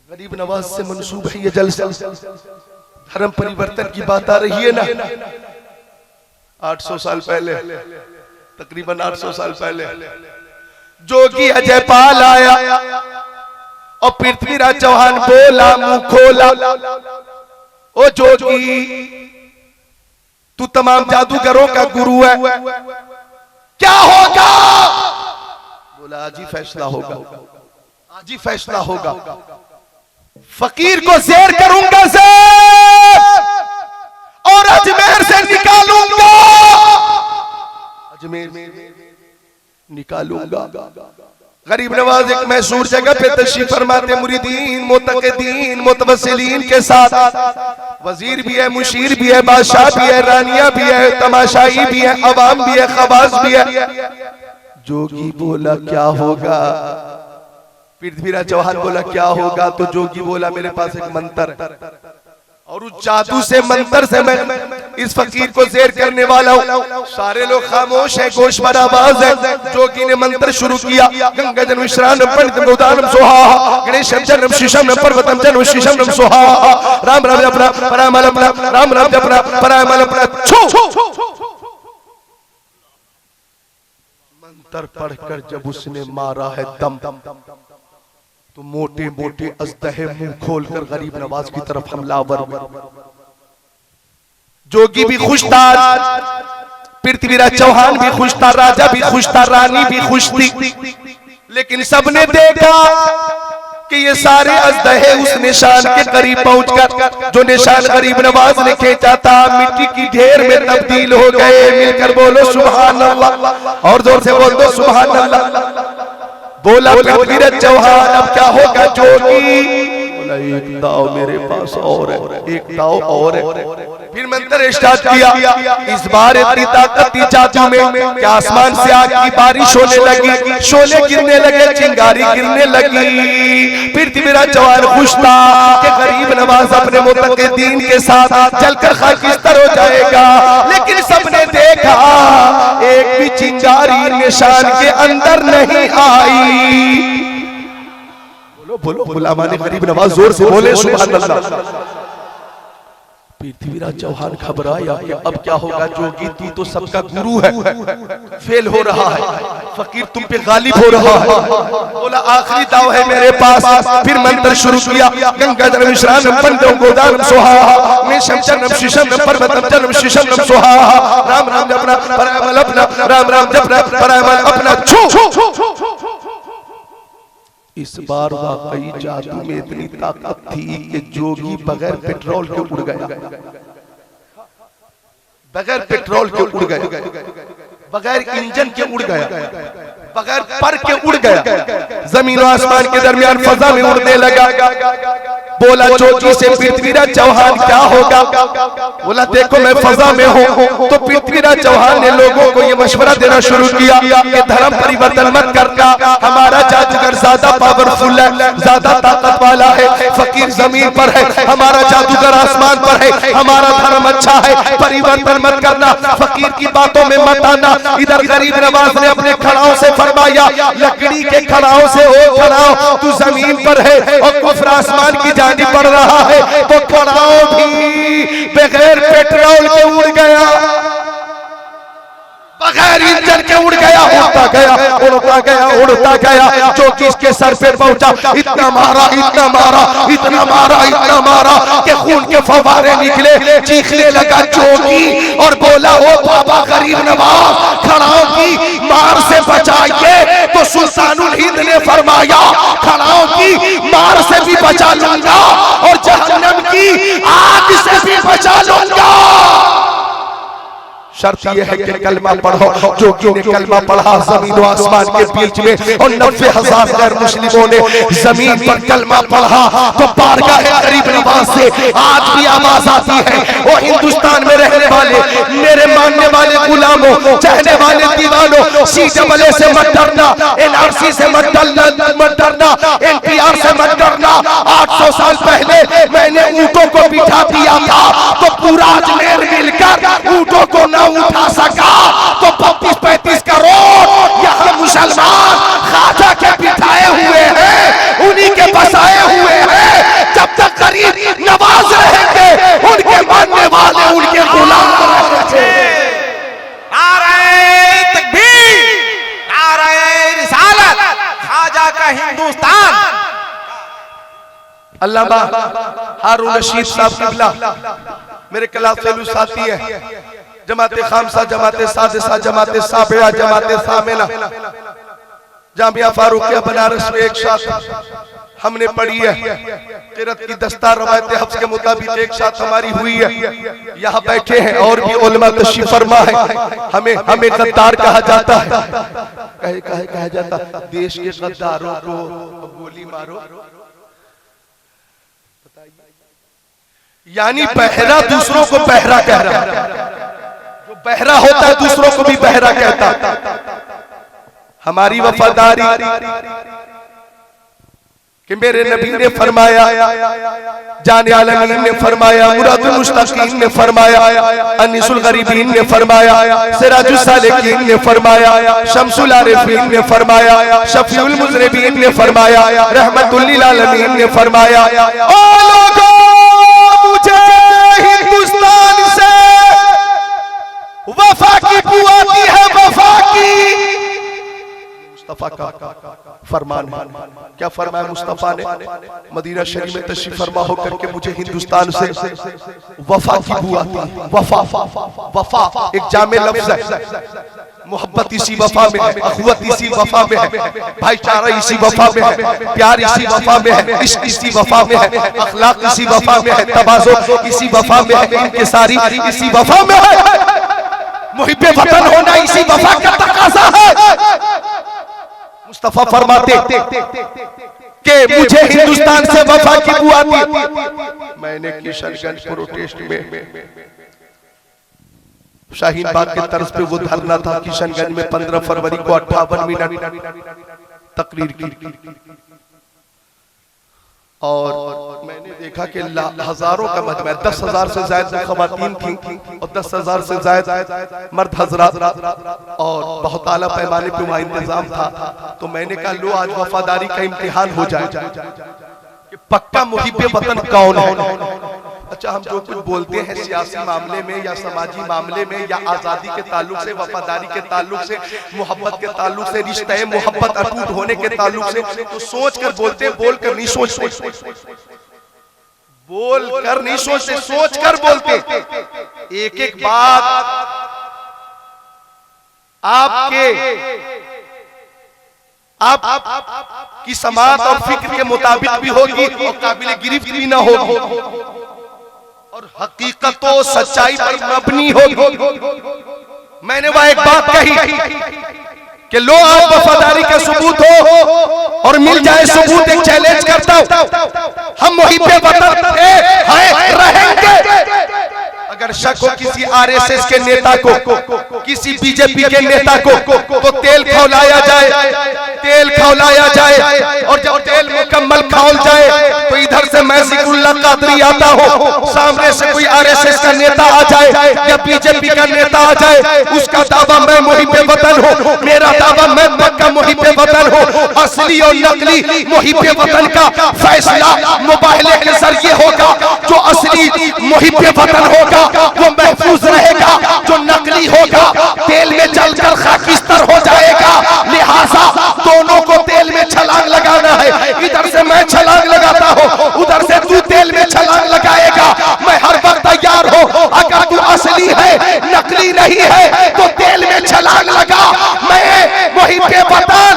S1: गरीब नवाज से मंसूब है ये जलसा। धर्म परिवर्तन की बात आ रही है ना, 800 साल पहले, तकरीबन 800 साल पहले जोगी अजय पाल आया और पृथ्वीराज चौहान बोला मुंह खोला, ओ जोगी तू तमाम जादूगरों का गुरु है, क्या होगा? बोला आज ही फैसला होगा, आज ही फैसला होगा। फकीर को जेर करूंगा और अजमेर से निकालूंगा, अजमेर निकालूंगा। गरीब नवाज एक मशहूर जगह पे तशरीफ फरमाते, मुरीदीन मुतक़िदीन मुतवस्सिलीन के साथ वजीर भी है, मुशीर भी है, बादशाह भी है, रानियां भी है, तमाशाई भी है, अवाम भी है, खवास भी है। जोगी बोला क्या होगा? पृथ्वीराज चौहान बोला क्या होगा? तो जोगी बोला मेरे पास एक मंत्र है और उस जादू से मंत्र से मैं इस फकीर को जेर करने वाला हूँ। सारे लोग खामोश है, गोश पर आवाज है। जोगी ने मंत्र शुरू किया, गंगा जन विश्राम पंडित उदानम सोहा, गणेश जन्म शिशम पर्वतम जन्म शिशम सोहा, राम राम जपना परामल अपना, राम राम जपना परामल अपना। मंत्र पढ़कर जब उसने मारा है दम तो मोटे मोटे अजदहे मुंह खोलकर गरीब नवाज की तरफ हमलावर हुए। जोगी भी खुश था, पृथ्वीराज चौहान भी खुश था, राजा भी खुश था, रानी भी खुश थी। लेकिन सबने देखा कि ये सारे अजदहे उस निशान के करीब पहुंचकर जो निशान गरीब नवाज ने खींचा था मिट्टी की ढेर में तब्दील हो गए। मिलकर बोलो सुभान अल्लाह, और जोर से बोल दो सुभान अल्लाह। बोला पृथ्वीराज चौहान अब क्या होगा? जोगी एक दाव मेरे पास और है, एक दाव और है। फिर मंत्र स्टार्ट किया। इस बार इतनी ताकत थी जादू में कि आसमान से आग की बारिश होने लगी, शोले गिरने लगे, चिंगारी गिरने लगी। पृथ्वीराज चौहान खुश था कि गरीब नवाज अपने मुतक़िदीन के साथ जलकर खाकिस्तर हो जाएगा। लेकिन सबने देखा एक भी चिंगारी निशान के अंदर नहीं आई। बोलो बोलो गुलामाने गरीब नवाज जोर से बोले सुभान अल्लाह। पृथ्वीराज चौहान घबराया कि अब क्या होगा, जोगी तू तो सबका गुरु है, फेल हो रहा है, फकीर तुम पे गालिब हो रहा है। बोला आखिरी दाव है मेरे पास। फिर मंत्र शुरू किया। गंगा जल मिश्रानम पंडम गोदानम स्वाहा मेषम चरणम शीशम पर्वतम चरणम शीशम स्वाहा। राम राम जपना परामल अपना, राम राम जपना परामल अपना। छू इस बार वाकई जादू में इतनी ताकत थी कि जोगी बगैर पेट्रोल के उड़ गया, बगैर पेट्रोल के उड़ गया, बगैर इंजन के उड़ गया, बगैर पर के उड़ गया, जमीन और आसमान के दरमियान फजा में उड़ने लगा। बोला जोगी से पृथ्वीराज चौहान क्या होगा? बोला देखो मैं फजा में हूँ। तो पृथ्वीराज चौहान ने लोगों को ये मशवरा देना शुरू किया कि धर्म परिवर्तन मत करना, हमारा जादूगर ज्यादा पावरफुल है, ज्यादा ताकत वाला है, फकीर जमीन पर है, हमारा जादूगर आसमान पर है, हमारा धर्म अच्छा है, परिवर्तन मत करना, फकीर की बातों में मत आना। इधर गरीब नवाज ने अपने खड़ाओं से फरमाया, लकड़ी के खड़ाओं से ओ खड़ाओ तू जमीन पर है और कुफ्र आसमान की जानी पड़ रहा है, तो खड़ाओ भी बगैर पेट्रोल के उड़ गया, बगैर इंजन के उड़ गया, उड़ता गया उड़ता गया उड़ता गया। जो किसके सर पे पहुंचा, इतना मारा इतना मारा इतना मारा इतना मारा कि खून के फव्वारे निकले। चीखने लगा जोगी और बोला ओ बाबा गरीब नवाज खड़ाओं की मार से बचाइए। तो सुल्तानुल हिंद ने फरमाया खड़ाओं की मार से भी बचा लूंगा और जहन्नम की आग से भी बचा लूंगा। शर्त यह है कि कलमा पढ़ो। जोगी ने कलमा पढ़ा जमीन और आसमान के बीच में, और 90,000 गैर मुस्लिमों ने जमीन पर कलमा पढ़ा। तो बारगाह गरीब नवाज से आज भी आवाज आती है, वो हिंदुस्तान में रहने वाले मेरे मानने वाले गुलामों, चाहने वाले दीवानों, CAA से मत डरना, NRC से मत डरना, NPR से मत डरना। 800 साल पहले मैंने ऊंटों को बिठा दिया था, तो पूरा अजमेर मिलकर ऊंटों को न उठा सका, तो 32-35 करोड़ यहाँ मुसलमान खाजा के बिठाए हुए हैं, उन्हीं के बसाए हुए हैं। जब तक गरीब नवाज रहेंगे उनके मानने वाले उनके गुलाम रहेंगे।
S2: नारे तकबीर, नारे रिसालत, खाजा का हिंदुस्तान।
S1: अल्लामा हारून रशीद साहब किबला मेरे क्लास फेलू साथी है, जमाते खामसा, जमाते सादिसा, जमाते साबिया, जमाते सामिना, जामिया फारूकिया बनारस में एक साथ हमने पढ़ी है। किरत की दस्तार रवायत हफ्स के मुताबिक एक साथ हमारी हुई है। यहाँ बैठे हैं और भी उलमा तशरीफ फरमा है। हमें गद्दार कहा जाता है, कहा जाता देश के गद्दारों को गोली मारो, यानी बहरा दूसरों को बहरा कह रहा है, जो बहरा होता है दूसरों को भी बहरा कहता। हमारी वफादारी कि मेरे नबी ने फरमाया, जाने आलमीन ने फरमाया, मुरादुल मुश्ताकीन ने फरमाया, अनीसुल गरीबीन ने फरमाया, सिराजुल सालिकीन ने फरमाया, शम्सुल आरिफीन ने फरमाया, शफीउल मुज़निबीन ने फरमाया, रहमतुल लिल आलमीन ने फरमाया। ओ लोगों, मुझे हिंदुस्तान से वफा की बू आती है, वफा की। मुस्तफा का फरमान है। क्या फरमाया मुस्तफा ने? मदीना शरीफ में तशरीफ फरमा होकर के मुझे हिंदुस्तान से वफा की बू आती है। वफा एक जामे लफ्ज है। मोहब्बत इसी वफा में है, अखुवत इसी वफा में है, भाईचारा इसी वफा में है, प्यार इसी वफा में है, इश्क इसी वफा में है, अखलाक इसी वफा में है, तवाज़ो इसी वफा में है, इंकिसारी इसी वफा में है, मुहिब्बे वतन होना इसी वफा का तकाज़ा है। मुस्तफा फरमाते कि मुझे हिंदुस्तान से वफा की बुआ थी। मैंने किशनगंज प्रोटेस्ट में शाहीन बाग के तर्ज पे वो धरना था किशनगंज में 15 फरवरी को 58 मिनट तकरीर की, और मैंने देखा कि हजारों का मजमा, 10,000 से ज्यादा खवातीन थी और 10,000 से ज्यादा मर्द हजरात, और बहुत आला पैमाने पे वहां इंतजाम था। तो मैंने कहा लो आज वफादारी का इम्तिहान हो जाए कि पक्का मुहिब्बे वतन कौन है। अच्छा, हम जो कुछ बोलते हैं सियासी मामले में या समाजी मामले में या आजादी के ताल्लुक से, वफादारी के ताल्लुक से, मोहब्बत के ताल्लुक से, रिश्ते मोहब्बत अटूट होने के ताल्लुक से, तो सोच कर बोलते, बोल कर नहीं सोचते, बोल कर नहीं सोचते, सोच कर बोलते। एक एक बात आप की समात और फिक्र के मुताबिक भी होगी और काबिल गिरफ्त भी ना होगी, और हकीकत तो सच्चाई पर मबनी होगी। मैंने वह एक बात कही कि लो आप वफादारी का सबूत हो और मिल जाए सबूत, एक चैलेंज करता हूं, हम मुहिब्बे वतन रहेंगे। अगर शक हो किसी आरएसएस के नेता को, किसी बीजेपी के नेता को, तो तेल खौलाया जाए, तेल खौलाया जाए, और जब तेल मुकम्मल खौल जाए तो इधर से मैं जिक्रुल्लाह कादरी आता हूं, सामने से कोई आरएसएस का नेता आ जाए या बीजेपी का नेता आ जाए, उसका दावा मैं मुहिब्बे वतन हूं, मेरा दावा मैं पक्का मुहिब्बे वतन हूं। असली और नकली मुहिब्बे वतन का फैसला मुबाहले के जरिए होगा। जो असली मुहिब्बे वतन होगा वो महफूज रहेगा, जो नकली होगा तेल में जलकर खाकिस्तर हो जाएगा। लिहाजा दोनों को तेल में छलांग लगाना है। इधर से मैं छलांग लगाता हूं, उधर से तू तेल में छलांग लगाएगा। मैं हर वक्त तैयार हूं, अगर तू असली है नकली नहीं है तो तेल में छलांग लगा। मैं मुहिब्बे वतन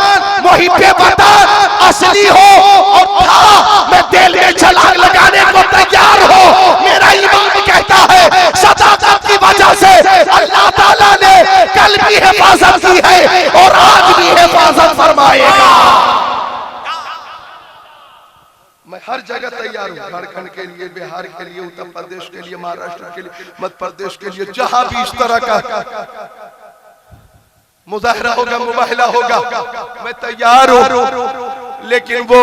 S1: असली हो और था, मैं तेल में छलांग लगाने को तैयार हूं। मेरा ईमान कहता है सदाकत की वजह से अल्लाह ताला ने कल भी हिफाजत की है और आज भी हिफाजत फरमाएगा। मैं हर जगह तैयार हूँ, झारखंड के लिए, बिहार के लिए, उत्तर प्रदेश के लिए, महाराष्ट्र के लिए, मध्य प्रदेश के लिए, जहां भी इस तरह का मुजाहरा होगा, मुबाहला होगा, मैं तैयार हूँ। लेकिन वो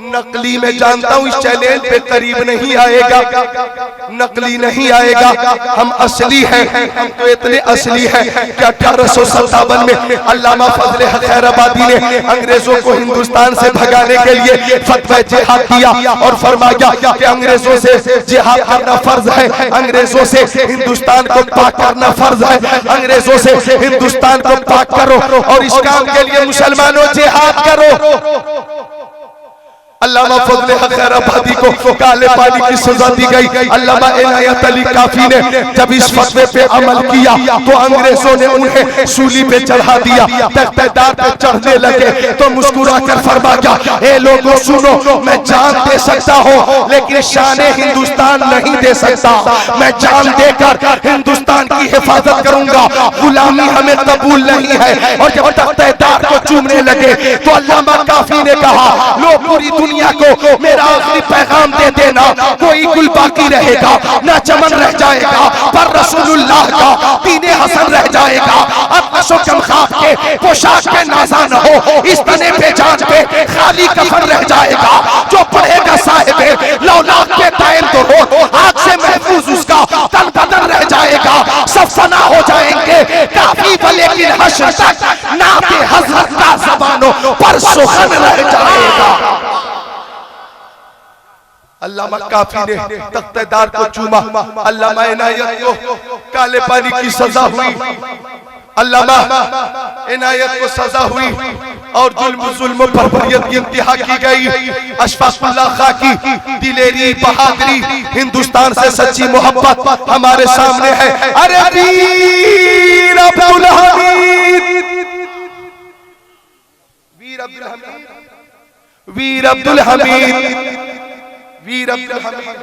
S1: नकली में जानता हूं इस चैलेंज पे करीब नहीं आएगा, नकली नहीं आएगा। हम असली हैं, हम तो इतने असली हैं कि 1857 में अल्लामा फजले हक खैराबादी ने अंग्रेजों को हिंदुस्तान से भगाने के लिए फतवा जिहाद दिया और फरमाया कि अंग्रेजों से जिहाद करना फर्ज है, अंग्रेजों से हिंदुस्तान को पाक करना फर्ज है, अंग्रेजों से हिंदुस्तान को पाक करो और इस काम के लिए मुसलमानों जिहाद करो। अल्लामा फजले हक खैराबादी को काले पानी की सजा दी गई। अल्लामा इनायत अली काफी ने जब इस फतवे पे अमल किया तो अंग्रेजों ने उन्हें सूली पे चढ़ा दिया। तख्तेदार पे चढ़ने लगे तो मुस्कुरा कर फरमाया, ए लोगों सुनो, मैं जान दे सकता हूँ लेकिन शान हिंदुस्तान नहीं दे सकता। मैं जान देकर हिंदुस्तान की हिफाजत करूंगा, गुलामी हमें कबूल नहीं है। और जब तख्तेदार को चूमने लगे तो अल्लामा काफी ने कहा, लो पूरी दुनिया को मेरा आखिरी पैगाम दे देना, कोई गुल बाकी रहेगा ना चमन रह जाएगा, पर रसूलुल्लाह का दीने हसन रह जाएगा। अतशो चमखात के पोशाक पे नाजा न हो, इस तने पे जान पे खाली कफन रह जाएगा। जो पढ़ेगा साहिबे लौलाद के दायम तो हो, आग से महफूज उसका तन बदन रह जाएगा। सब फना हो जाएंगे काफी लेकिन हश्र तक नाते हजरत का ज़बानों पर सुखन रह जाएगा। अल्लामा काफी ने तख्तेदार को चूमा, अल्लामा इनायत को काले पानी की सजा हुई, अल्लामा इनायत को सजा हुई और जुल्म पर बरियत की इंतहा की गई। अशफाकुल्लाह खां की दिलेरी बहादुरी, हिंदुस्तान से सच्ची मोहब्बत हमारे सामने है। अरे वीर अब्दुल हमीद, वीर अब्दुल हमीद, वीर अब्दुल हमीद, वीर अब्दुल हमीद,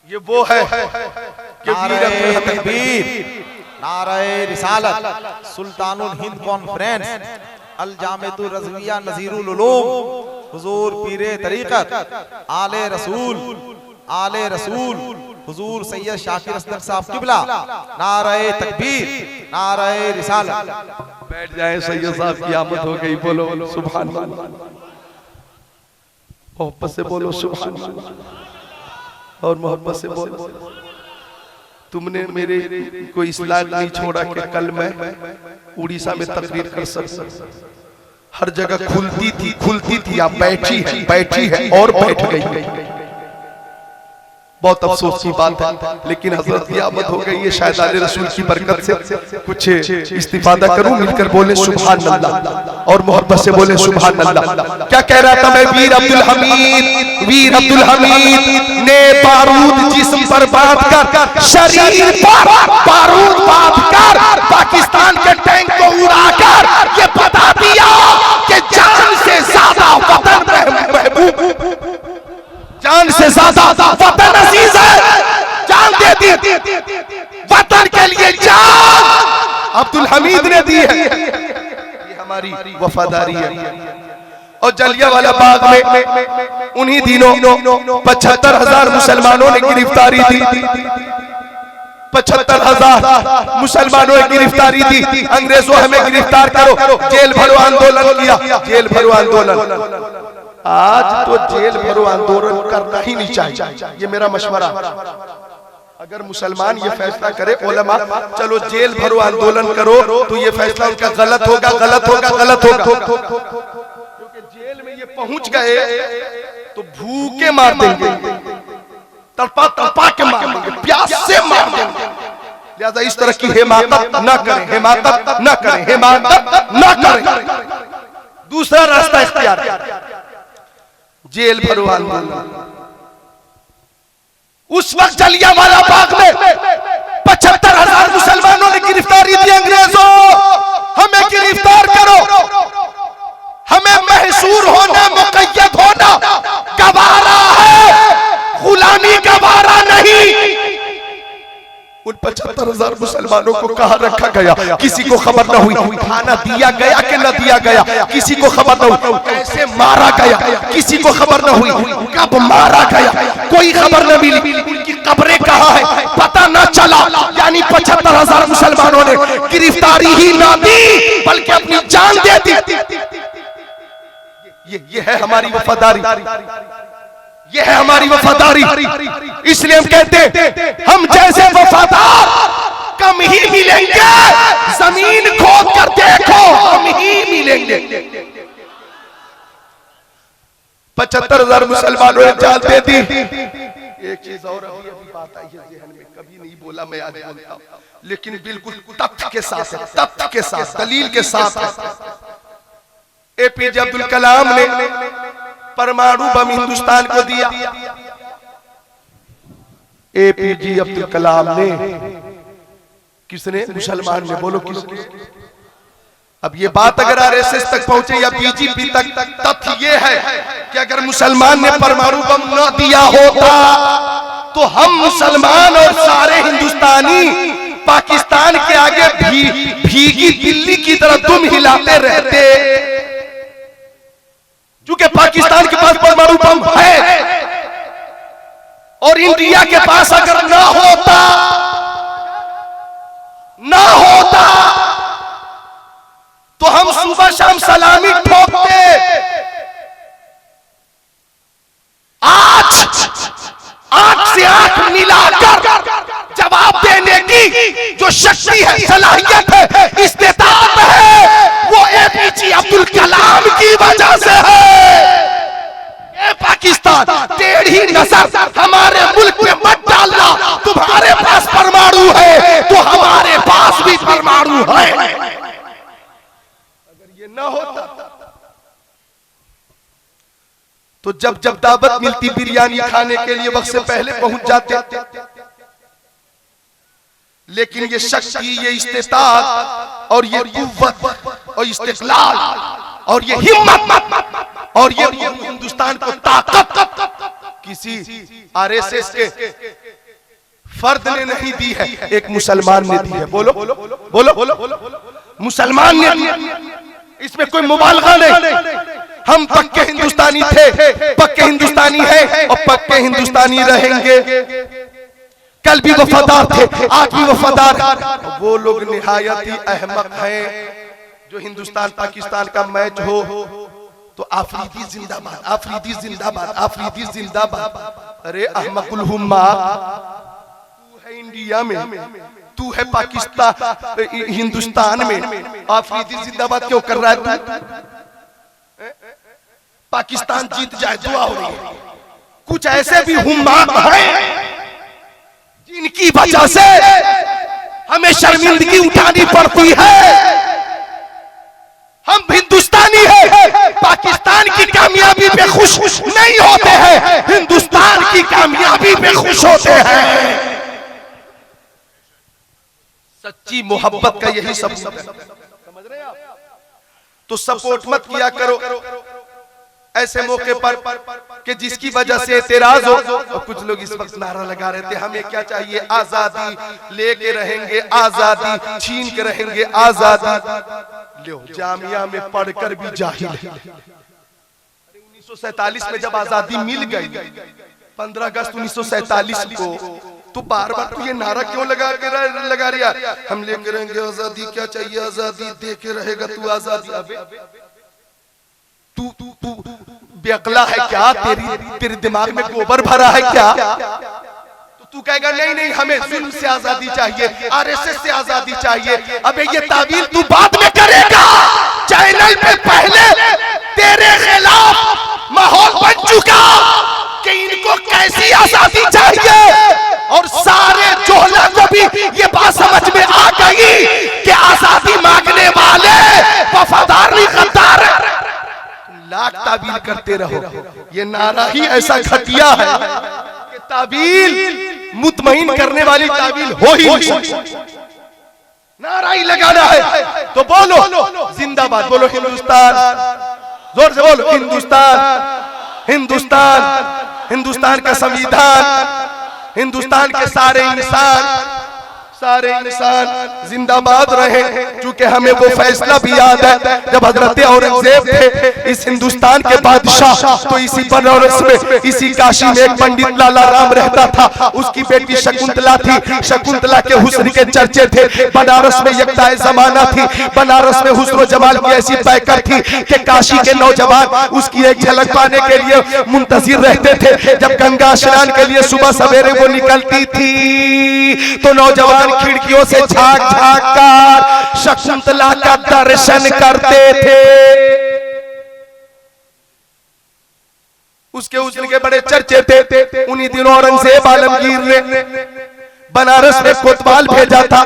S1: ये वो है कि वीर अब्दुल हमीद,
S2: नारे रिसालत, सुल्तानुल हिंद कॉन्फ्रेंस, अल जामिअतुर रज़विया नज़ीरुल उलूम, हुजूर पीरे तरीक़त आले रसूल हुजूर सैयद शाकिर असगर साहब किबला, नारे तकबीर, नारे रिसालत।
S1: बैठ जाए सैयद साहब की आमद हो गई, बोलो सुभान अल्लाह, मोहब्बत से बोलो सुभान अल्लाह, और मोहब्बत से बोलो। तुमने मेरे को इस लायक नहीं छोड़ा कि कल मैं उड़ीसा में तकरीर कर सकता। हर जगह खुलती थी, आप बैठी है और बैठ गई। बहुत अफसोस की बात है, लेकिन हजरत की आमद हो गई है। शायद आले रसूल की बरकत से कुछ इस्तिफादा करूं, मिलकर बोले सुभान अल्लाह और मोहब्बत से बोले सुभान अल्लाह। क्या कह रहा था मैं? वीर अब्दुल हमीद ने बारूद जिस्म पर बात कर, शरीर पर बारूद बात कर, पाकिस्तान के टैंक को उड़ाकर ये बता दिया कि जान से ज्यादा वतन महबूब, जान से ज्यादा वतन अजीज है। जान दे दी वतन के लिए, जान अब्दुल हमीद ने दी है। ये हमारी वफादारी है। और जलियांवाला बाग में उन्हीं दिनों 75,000 मुसलमानों ने गिरफ्तारी दी। 75,000 मुसलमानों ने गिरफ्तारी दी। अंग्रेजों हमें गिरफ्तार करो, जेल भरो आंदोलन किया, जेल भरो आंदोलन। आज तो जेल भरो आंदोलन करना ही नहीं चाहिए, ये मेरा मशवरा। अगर मुसलमान ये फैसला करे उलमा चलो जेल भरो आंदोलन करो, तो ये फैसला उनका गलत होगा। क्योंकि जेल में ये पहुंच गए तो भूखे मार देंगे, तड़पा के मार देंगे, प्यास से मार देंगे। लिहाजा इस तरह की हिमाकत न करें, दूसरा रास्ता इख्तियार करें, जेल भरो आंदोलन। उस वक्त जलियांवाला बाग में 75,000 मुसलमानों ने गिरफ्तारी दी। अंग्रेजों हमें गिरफ्तार करो, हमें महसूर होना, मुक़य्यद होना गवारा है, गुलामी गवारा नहीं। उन 75,000 मुसलमानों को कहाँ रखा गया, किसी को खबर न हुई। खाना दिया गया कि न दिया गया, किसी को खबर न हुई। कैसे मारा गया, किसी को खबर न हुई। कब मारा गया, कोई खबर न मिली। उनकी कब्रें कहाँ है, पता न चला। यानी 75,000 मुसलमानों ने गिरफ्तारी ही न दी, बल्कि अपनी जान दे दी। ये है हमारी वफादारी, ये है हमारी वफादारी। इसलिए हम कहते हैं हम जैसे वफादार कम ही मिलेंगे, जमीन खोद कर देखो हम ही मिलेंगे। 75,000 मुसलमानों ने जान दे दी। एक चीज और अभी बात आई है ज़हन में, कभी नहीं बोला, मैं आज बोलता हूं, लेकिन बिल्कुल तथ्य के साथ है, तथ्य के साथ, दलील के साथ है। APJ अब्दुल कलाम ने परमाणु बम हिंदुस्तान को दिया। APJ अब्दुल कलाम ने, किसने? मुसलमान ने। बोलो किसने? अब ये बात अगर RSS तक पहुंचे या BJP तक, तथ्य ये है कि अगर मुसलमान ने परमाणु बम न दिया होता तो हम मुसलमान और सारे हिंदुस्तानी पाकिस्तान के आगे भीगी दिल्ली की तरह दुम हिलाते रहते। क्योंकि पाकिस्तान के पास परमाणु बम है और इंडिया के पास अगर ना होता तो हम सुबह शाम सलामी ठोकते। आज आंख से आंख मिलाकर जवाब देने की जो शक्ति है, सलाहियत है, इस्तेताअत है, वो APJ अब्दुल कलाम की वजह से है। ये पाकिस्तान टेढ़ी नजर हमारे मुल्क में मत डालना। तुम्हारे पास परमाणु है तो हमारे पास भी परमाणु है। अगर ये ना होता तो जब दावत मिलती बिरयानी खाने के लिए वक्त से पहले पहुंच जाते। लेकिन ये शक्ति, ये इस्तेताअत और ये कुव्वत और इस्तिक़लाल और ये हिम्मत और ये हिंदुस्तान को ताकत किसी RSS के फर्द ने नहीं दी है, एक मुसलमान ने दी है। बोलो मुसलमान ने दी। इसमें कोई मुबालगा नहीं। हम पक्के हिंदुस्तानी थे, पक्के हिंदुस्तानी हैं और पक्के हिंदुस्तानी रहेंगे। कल भी वफादार थे, आज भी वफादार। वो लोग निहायत ही अहमक हैं जो हिंदुस्तान पाकिस्तान का मैच हो तो आफरीदी जिंदाबाद, आफरीदी जिंदाबाद, आफरीदी जिंदाबाद। अरे अहमकुल हुम्मा, तू है इंडिया में, तू है पाकिस्तान हिंदुस्तान में, आफरीदी जिंदाबाद क्यों कर रहा है तू? पाकिस्तान जीत जाए दुआ हो रही है। कुछ ऐसे भी हुम्मा हैं जिनकी वजह से हमें शर्मिंदगी उठानी पड़ती है। हम हिंदुस्तानी हैं, पाकिस्तान की कामयाबी पे खुश नहीं होते हैं, हिंदुस्तान की कामयाबी पे खुश होते हैं। सच्ची मोहब्बत का यही सबूत है, समझ रहे हैं आप? तो सपोर्ट मत किया करो ऐसे मौके पर कि जिसकी वजह से एतराज हो। और कुछ लोग इस वक्त नारा लगा रहे थे हमें क्या चाहिए, आजादी लेके रहेंगे, आजादी छीन के रहेंगे, आजादी। लो जामिया में पढ़कर भी जाहिल है। 1947 में जब आजादी मिल गई, 15 अगस्त 1947 को, तो बार बार तो ये नारा क्यों लगा रहा? हम लेके रहेंगे आजादी, क्या चाहिए आजादी, दे के रहेगा तू आजादी। अबे तू बेअक्ला है क्या? तेरे दिमाग में गोबर भरा है क्या? तो तू कहेगा नहीं नहीं हमें जुल्म से आजादी चाहिए, आरएसएस से आजादी चाहिए। अबे ये तावील तू बाद में करेगा। चैनल पे पहले तेरे खिलाफ माहौल बन चुका कि इनको कैसी आजादी चाहिए, और सारे जोहला को भी ये बात समझ में आ गई कि आजादी मांगने वाले वफादार नहीं गद्दार है। लाख ताबील करते रहो, ये नारा ही ऐसा घटिया है कि ताबील मुतमईन करने वाली ताबील हो ही नहीं। नारा ही लगाना है तो बोलो जिंदाबाद, बोलो हिंदुस्तान, जोर से बोलो हिंदुस्तान, हिंदुस्तान, हिंदुस्तान का संविधान, हिंदुस्तान के सारे इंसान जिंदाबाद रहे। क्योंकि हमें वो फैसला भी याद है जब हजरत औरंगजेब थे इस हिंदुस्तान के बादशाह, तो इसी बनारस में, इसी काशी में एक पंडित लाला राम रहता था। उसकी बेटी शकुंतला थी। शकुंतला के हुस्न के चर्चे थे। बनारस में यकताए जमाना थी। बनारस में हुस्न जमाल की ऐसी पैकर थी कि काशी के नौजवान उसकी एक झलक पाने के लिए मुंतजिर रहते थे। जब गंगा स्नान के लिए सुबह सवेरे वो निकलती थी तो नौजवान खिड़कियों से झांक झांक कर शकुंतला का दर्शन करते थे। उसके हुस्न के बड़े चर्चे थे। उन्हीं दिनों औरंगजेब आलमगीर ने बनारस में कोतवाल भेजा था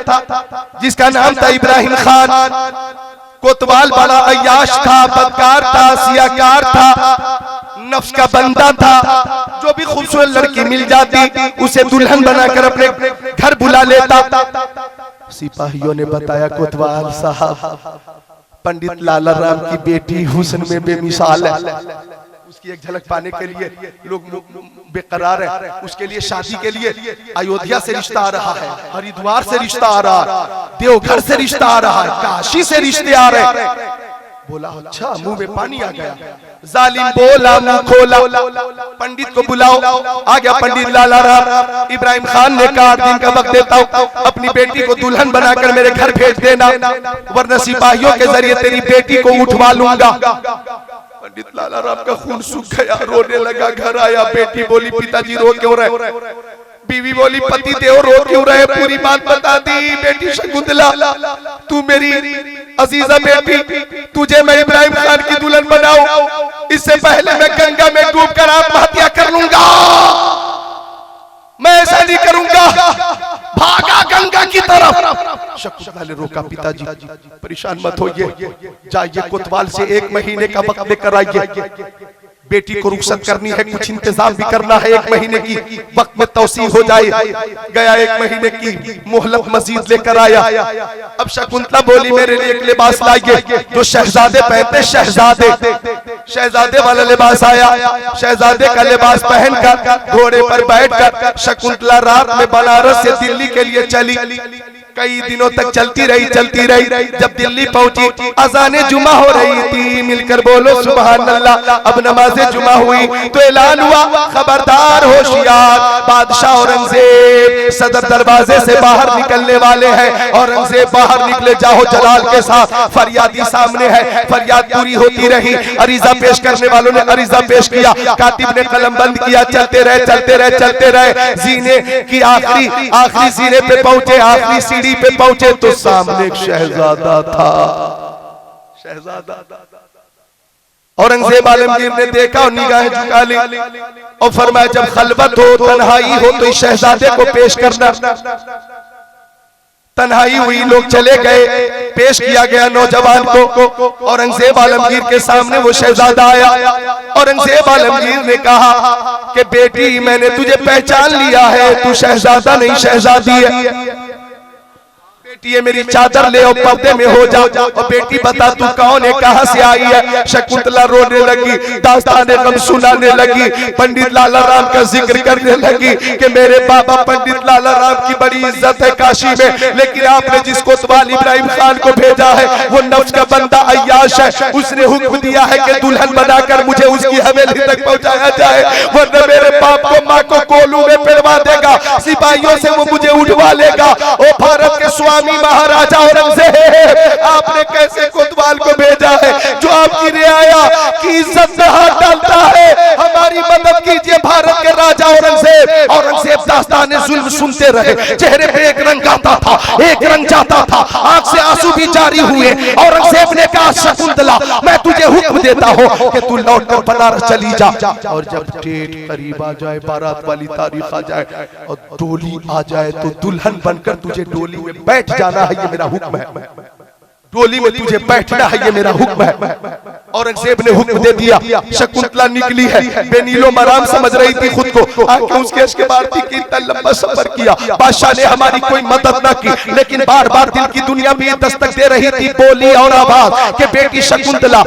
S1: जिसका नाम था इब्राहिम खान। कोतवाल बड़ा अय्याश था, बदकार था, सियाकार था, नफ्स का बंदा था। जो भी खूबसूरत लड़की मिल जाती उसे दुल्हन बनाकर अपने घर बुला लेता। सिपाहियों ने बताया कोतवाल साहब पंडित लाला राम की बेटी हुस्न में बेमिसाल है, उसकी एक झलक पाने के लिए लोग बेकरार है। उसके लिए शादी के लिए अयोध्या से रिश्ता आ रहा है, हरिद्वार से रिश्ता आ रहा है, देवघर से रिश्ता आ रहा है, काशी से रिश्ते आ रहे हैं। बोला अच्छा, मुंह में पानी आ गया। जालिम बोला मुंह खोला, पंडित को बुलाओ। आ गया पंडित लाला राम। इब्राहिम खान ने कहा 8 दिन का वक्त देता हूँ, अपनी बेटी को दुल्हन बनाकर मेरे घर भेज देना, वरना सिपाहियों के जरिए तेरी बेटी को उठवा लूंगा। पंडित लाला राम का खून सूख गया, रोने लगा। घर आया, बेटी बोली पिताजी रो क्यों रहे? बीवी बोली पति देव रो क्यों रहे? पूरी बात बता दी। बेटी शकुंतला तू मेरी अजीजा बेटी, तुझे मैं इब्राहिम खान की दुल्हन बनाऊं, इससे पहले मैं गंगा में डूबकर आत्महत्या कर लूंगा। मैं ऐसा नहीं करूंगा। भागा गंगा की तरफ। शकुंतला ने रोका, पिताजी परेशान मत होइए, जाइए कोतवाल से 1 महीने का वक्त लेकर आइए। बेटी को रुखसत करनी है, कुछ इंतजाम भी करना है, 1 महीने की वक्त में तौसी हो जाए। गया 1 महीने की मोहलत मजीद लेकर आया। अब शकुंतला बोली मेरे लिए एक लिबास लाइए जो शहजादे पहनते, शहजादे वाला लिबास आया। शहजादे का लिबास पहनकर घोड़े पर बैठकर शकुंतला रात में बनारस से दिल्ली के लिए चली। कई दिनों तक चलती रही। जब दिल्ली पहुंची, अज़ाने जुमा हो रही थी। मिलकर बोलो सुभान अल्लाह। अब नमाज़े जुमा हुई तो ऐलान हुआ, खबरदार होशियार, बादशाह औरंगजेब सदर दरवाजे से बाहर निकलने वाले हैं। औरंगजेब बाहर निकले, जाहो जलाल के साथ। फरियादी सामने है, फरियाद पूरी होती रही। अरीजा पेश करने वालों ने अरीजा पेश किया, कातिब ने कलम बंद किया। चलते रहे। जीने की आखिरी जीने पे पहुंचे, आखिरी सीढ़ी पे पहुंचे तो सामने एक शहजादा था। औरंगजेब आलमगीर ने देखा और निगाहें झुका ली और फरमाया, जब खलवत हो, तन्हाई हो तो इस शहजादे को पेश करना। तन्हाई हुई, लोग चले गए, पेश किया गया नौजवान को। औरंगजेब आलमगीर के सामने वो शहजादा आया। औरंगजेब आलमगीर ने कहा कि बेटी, मैंने तुझे पहचान लिया है, तू शहजादा नहीं शहजादी है। बेटी ये मेरी चादर ले और पर्दे में हो जा। और बेटी बता तू कौन है, कहां से आई है। शकुंतला रोने लगी, दास्ताने गम सुनाने लगी, पंडित लाला राम का जिक्र करने लगी कि मेरे बाबा पंडित लाला राम की बड़ी इज्जत है काशी में, लेकिन आपने जिस कोतवाल इब्राहिम खान को भेजा है वो नफ्स का बंदा अय्याश है। उसने हुक्म दिया है कि दुल्हन बनाकर मुझे उसकी हवेली तक पहुंचाया जाए, वरना मेरे बाप को माँ को कोलू में पिड़वा देगा, सिपाहियों से वो मुझे उठवा लेगा। ओ भारत के स्वामी महाराजा औरंगजेब, आपने कैसे कोतवाल को भेजा है जो आपकी रियाया की इज्जत में हाथ डालता है। हमारी मदद कीजिए भारत के राजा औरंगजेब। औरंगजेब दास्ताने जुल्म सुनते रहे, चेहरे पे एक रंग आता था, एक रंग जाता था, आंख से आंसू भी जारी हुए। औरंगजेब ने कहा, शकुंतला मैं तुझे हुक्म देता हूं कि तू लौटकर बनारस चली जा। और जब डेट करीब आ जाए, बारात वाली तारीख आ जाए और डोली आ जाए तो दुल्हन बनकर तुझे डोली में बैठ जाना है, ये मेरा हुक्म है। डोली में तुझे बैठना है, ये मेरा हुक्म है। औरंगजेब ने हुक्म दे दिया। शकुंतला निकली है, बेनीलो मराम समझ रही थी खुद को, आंखें उसके के बार थी कि इतना लंबा सफर किया, बादशाह ने हमारी कोई मदद ना की, लेकिन बार बार दिल की दुनिया में दस्तक दे रही थी बोली और आवाज कि बेटी शकुंतला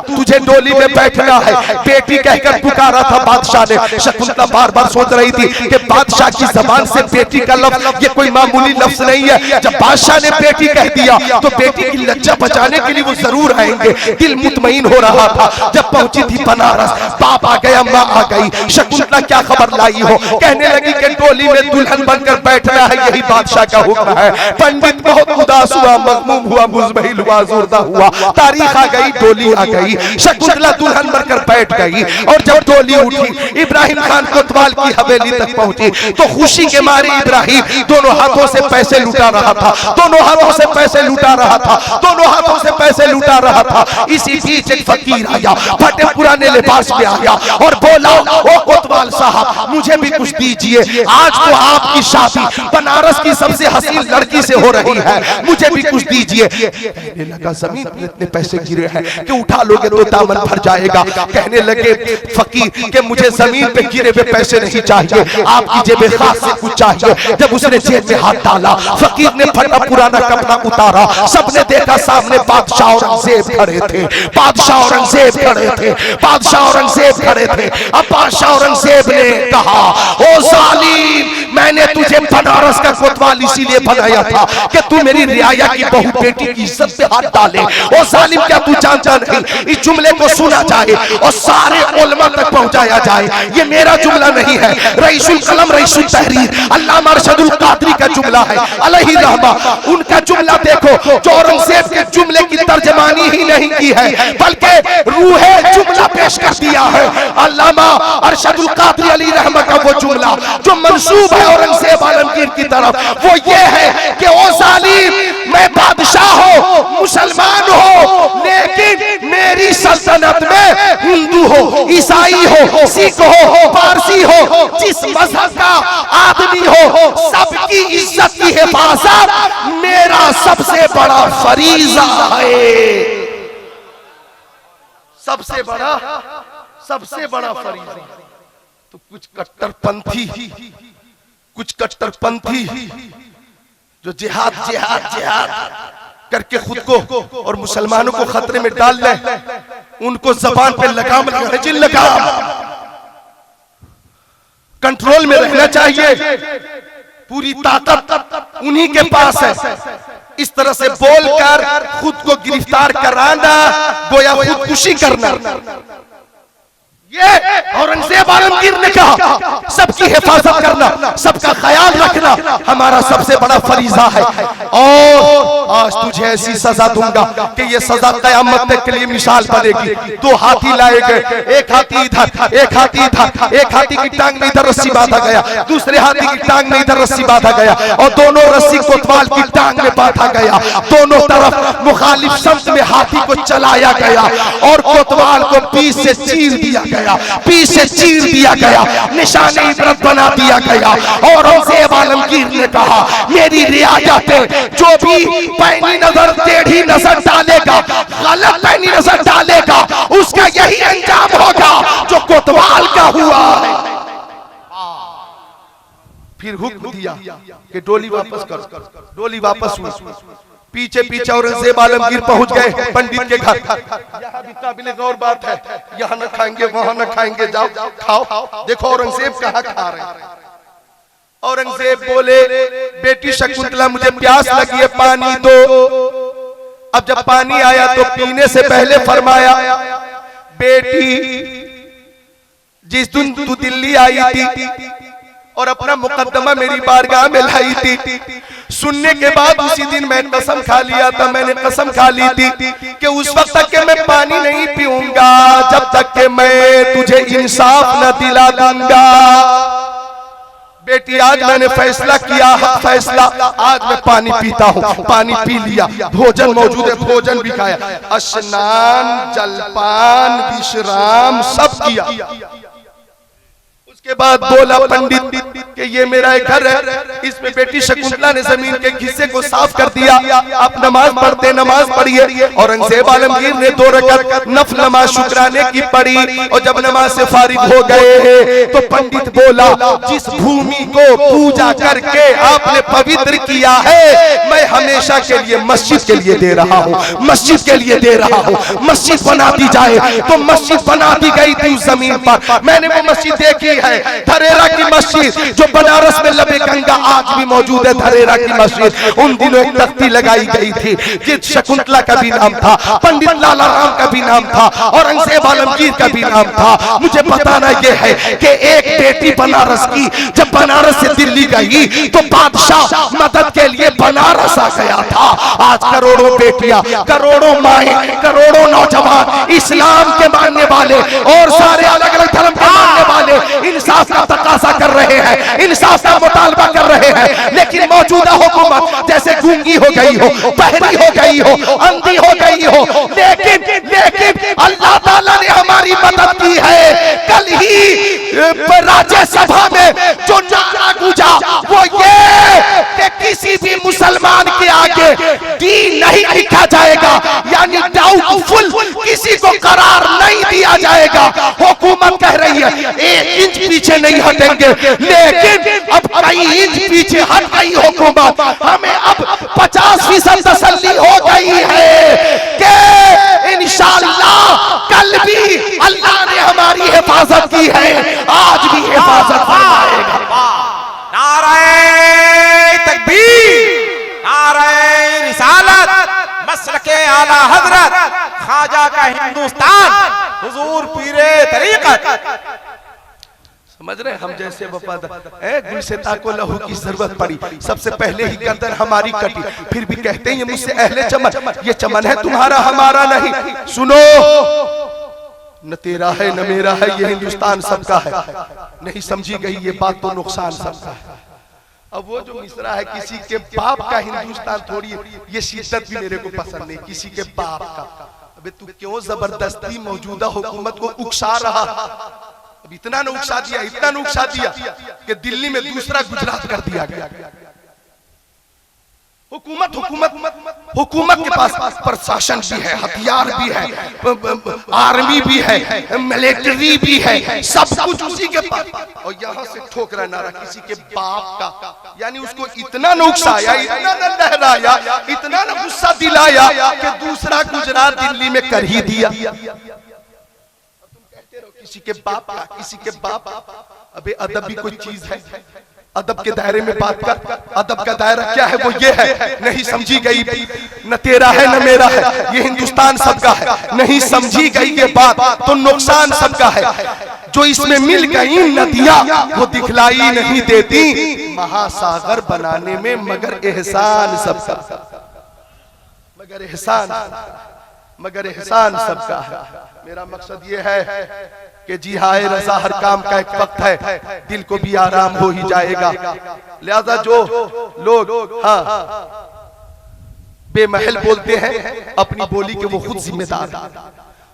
S1: तुझे डोली में बैठना है। बेटी कहकर पुकारा था बादशाह ने। शकुंतला बार बार सोच रही थी कि बादशाह की जबान से बेटी का लफ्ज ये कोई मामूली लफ्ज नहीं है। जब बादशाह ने बेटी कह दिया तो बेटी की लज्जा बचाने के लिए वो जरूर आएंगे। दिल मुतमईन हो रहा था। जब पहुंची थी बनारस, बाप आ गया, माँ आ गई। शकुंतला क्या खबर लाई हो, कहने लगी कि डोली में दुल्हन बनकर बैठना है, यही बादशाह का हुक्म है। पंडित बहुत उदास हुआ, मगमूम हुआ, मुज़महिल हुआ, ज़ुर्दा हुआ। तारीख आ गई, डोली आ गई, शकुंतला दुल्हन बनकर बैठ गई। और जब डोली उठी, इब्राहिम खान कोतवाल की हवेली तक पहुंची तो खुशी के मारे इब्राहिम दोनों हाथों से पैसे लुटा रहा था, दोनों हाथों से पैसे लुटा रहा था, दोनों हाथों से पैसे लुटा रहा था। इसी बीच एक फकीर आया, फटे पुराने लिबास में आया और बोला, ओ कोतवाल साहब मुझे भी कुछ दीजिए, आज तो आपकी शादी बनारस की सबसे हसीन लड़की से हो रही है, मुझे भी कुछ दीजिए। कहने लगा, जमीन पर इतने पैसे गिरे हैं कि उठा लोगे तो दामन भर जाएगा। कहने लगे फकीर कि मुझे जमीन पे गिरे हुए पैसे नहीं चाहिए, आपकी जेब खास से कुछ चाहिए। जब उसने जेब में हाथ डाला, फकीर ने फटा पुराना कपड़ा उतारा, सबने देखा सामने बादशाह औरंगजेब खड़े थे, बादशाह औरंगजेब खड़े थे, बादशाह औरंगजेब खड़े थे। अब बादशाह औरंगजेब ने कहा, ओ जालिम, मैंने तुझे बनारस का कोतवाल इसीलिए बनाया था कि तू मेरी रियाया की बहू बेटी की इज्जत पे हाथ डाले। ओ जालिम, क्या तू जानता नहीं, इस जुमले को सुना जाए और सारे उलमा तक पहुंचाया जाए। ये मेरा जुमला नहीं है, रईसुल कलम रईसुल तहरीर अल्लामा अरशदुल कादरी का जुमला है अलैहि रहमा। उनका जुमला देखो, जो औरंगजेब के जुमले की तर्जमानी ही नहीं की है बल्कि रूहे जुमला पेश कर दिया है। अल्लामा अरशदुल कादरी अली रहमा का वो जुमला जो मंसूब है औरंगजेब आलमगीर की तरफ, वो ये है कि ओ जालिम, मैं बादशाह हो, मुसलमान हो, लेकिन मेरी सल्तनत में हिंदू हो, ईसाई हो, सिख हो, पारसी हो, जिस मजहब का आदमी हो, सबकी इज्जत की हिफाजत मेरा सबसे बड़ा फरीजा है। सबसे बड़ा फरीजा। तो कुछ कट्टरपंथी जो जिहाद करके खुद को और मुसलमानों को खतरे में डाल ले, उनको जबान पे लगाम लगाने, जिन लगाम कंट्रोल में रहना चाहिए। पूरी ताकत उन्हीं के पास है। इस तरह से बोलकर खुद को गिरफ्तार कराना गोया खुदकुशी करना। ये औरंगजेब आलमगीर ने कहा सबकी हिफाजत करना, सबका ख्याल रखना हमारा सबसे बड़ा फरीजा है, और आज तुझे ऐसी सजा दूंगा कि ये सजा कयामत तक के लिए मिसाल बनेगी। 2 हाथी लाए गए, एक हाथी इधर, एक हाथी इधर, एक हाथी की टांग में इधर रस्सी बांधा गया, दूसरे हाथी की टांग में इधर रस्सी बांधा गया, और दोनों रस्सी कोतवाल की टांग में बांधा गया। दोनों तरफ मुखालिफ शब्द में हाथी को चलाया गया और कोतवाल को बीच से चीर दिया गया, बीच से चीर दिया गया, निशाने इबरत बना दिया गया। और औरंगजेब आलमगीर ने कहा मेरी रियायत है, जो भी पैनी नजर टेढ़ी नजर डालेगा, गलत पैनी नजर डालेगा, उसका यही अंजाम होगा जो कोतवाल का हुआ है। फिर हुक्म दिया कि डोली वापस कर, डोली वापस हुई। पीछे पीछे औरंगजेब आलमगीर पहुंच गए पंडित के घर। यहाँ भी काबिल गौर बात है, यहाँ न खाएंगे वहां न खाएंगे, जाओ खाओ। देखो औरंगजेब कहाँ खा रहे हैं। औरंगजेब बोले बेटी शकुंतला मुझे प्यास लगी है, पानी दो। अब जब पानी आया तो पीने से पहले फरमाया बेटी जिस दिन तू दिल्ली आई थी और अपना मुकद्दमा मेरी बारगाह में लाई थी, सुनने के बाद उसी दिन मैं कसम खा लिया था, मैंने कसम खा ली थी कि उस वक्त तक के मैं पानी नहीं पीऊंगा जब तक कि मैं तुझे इंसाफ न दिला दूंगा। बेटी आज मैंने फैसला किया, फैसला, आज मैं पानी पीता हूँ। पानी पी लिया, भोजन मौजूद है, भोजन भी खाया, स्नान जलपान विश्राम सब किया। उसके बाद बोला पंडित कि ये मेरा एक घर है, इसमें बेटी शकुंतला ने जमीन के हिस्से को साफ कर दिया, आप नमाज पढ़ते, नमाज पढ़िए। औरंगजेब आलमगीर ने 2 रकात नफल नमाज शुक्राने की पढ़ी, और जब नमाज से फारिग हो गए तो पंडित बोला जिस भूमि को पूजा करके आपने पवित्र किया है, मैं हमेशा के लिए मस्जिद के लिए दे रहा हूँ, मस्जिद के लिए दे रहा हूँ। मस्जिद बना दी जाए तो मस्जिद बना दी गई थी उस जमीन पर। मैंने वो मस्जिद देखी है, धरेरा की मस्जिद जो बनारस में लबे गंगा आज भी मौजूद है, धरेरा की मस्जिद। उन दिनों एक तख्ती लगाई गई थी जिस शकुंतला का भी नाम था, पंडित लाला राम का भी नाम था, औरंगजेब आलमगीर का भी नाम था। मुझे बताना यह है कि एक बेटी बनारस की जब बनारस से दिल्ली गई तो बादशाह मदद के लिए बनारस आ गया था। आज करोड़ों बेटियां, करोड़ों माएं, करोड़ों नौजवान इस्लाम के मानने वाले और सारे अलग अलग धर्म के मानने वाले इंसाफ का तकाजा कर रहे हैं, इंसाफ का मुतालबा कर रहे हैं, लेकिन मौजूदा हुकूमत जैसे गूंगी हो गई हो, बहरी हो गई हो, अंधी हो गई हो। लेकिन अल्लाह ताला ने हमारी मदद की है। कल ही राज्यसभा में जो नारा गूंजा वो ये कि किसी भी मुसलमान के आगे डी नहीं लिखा जाएगा, यानी डाउटफुल, किसी को करार नहीं दिया जाएगा। हुकूमत कह रही है 1 इंच पीछे नहीं हटेंगे, लेकिन अब कई इंच पीछे हट गई हुकूमत। हमें अब 50% तसल्ली हो गई है कि इंशाअल्लाह कल भी अल्लाह ने हमारी हिफाजत की है, आज भी हिफाजत फरमाएगा।
S2: नारे तकबीर, नारे रिसालत, मसलके आला हजरत, ख्वाजा का हिंदुस्तान, हुजूर पीरे तरीकत।
S1: समझ रहे हम जैसे वफादार गुलसिता को लहू की जरूरत पड़ी, सबसे पहले ही गर्दन हमारी कटी, फिर भी कहते हैं ये मुझसे अहले चमन, ये चमन है तुम्हारा हमारा नहीं। सुनो, न तेरा है न मेरा है, ये हिंदुस्तान सबका है। नहीं समझी गई ये बात तो नुकसान सबका है। अब वो जो मिसरा है किसी के बाप का हिंदुस्तान थोड़ी है, ये शिद्दत भी मेरे को पसंद नहीं, किसी के बाप का। अबे तू क्यों जबरदस्ती मौजूदा हुकूमत को उकसा रहा? अब इतना न उकसा दिया, इतना न उकसा दिया कि दिल्ली में दूसरा गुजरात कर दिया गया। हुकूमत के पास प्रशासन भी है, हथियार भी है, आर्मी भी है, मिलिट्री भी है, सब कुछ उसी के पास, और यहाँ से ठोकरा नारा किसी के बाप का। यानी उसको इतना नुकसाया, इतना न लहराया, इतना न गुस्सा दिलाया कि दूसरा गुजरात दिल्ली में कर ही दिया। किसी के बाप का, किसी के बाप। अबे अदब भी कोई चीज है? अदब के दायरे में बात कर। अदब का दायरा क्या है? वो ये है, नहीं समझी गई न तेरा है न मेरा है, ये हिंदुस्तान सबका है। नहीं समझी गई ये बात तो नुकसान सबका है। जो इसमें मिल गई नदियां वो दिखलाई नहीं देती महासागर बनाने में, मगर एहसान सबका, मगर एहसान सबका है। मेरा मकसद ये है कि जी हाय रजा हर काम का एक वक्त है, दिल को भी आराम हो ही जाएगा। लिहाजा जो लोग बेमहल बोलते हैं अपनी बोली के वो खुद जिम्मेदार।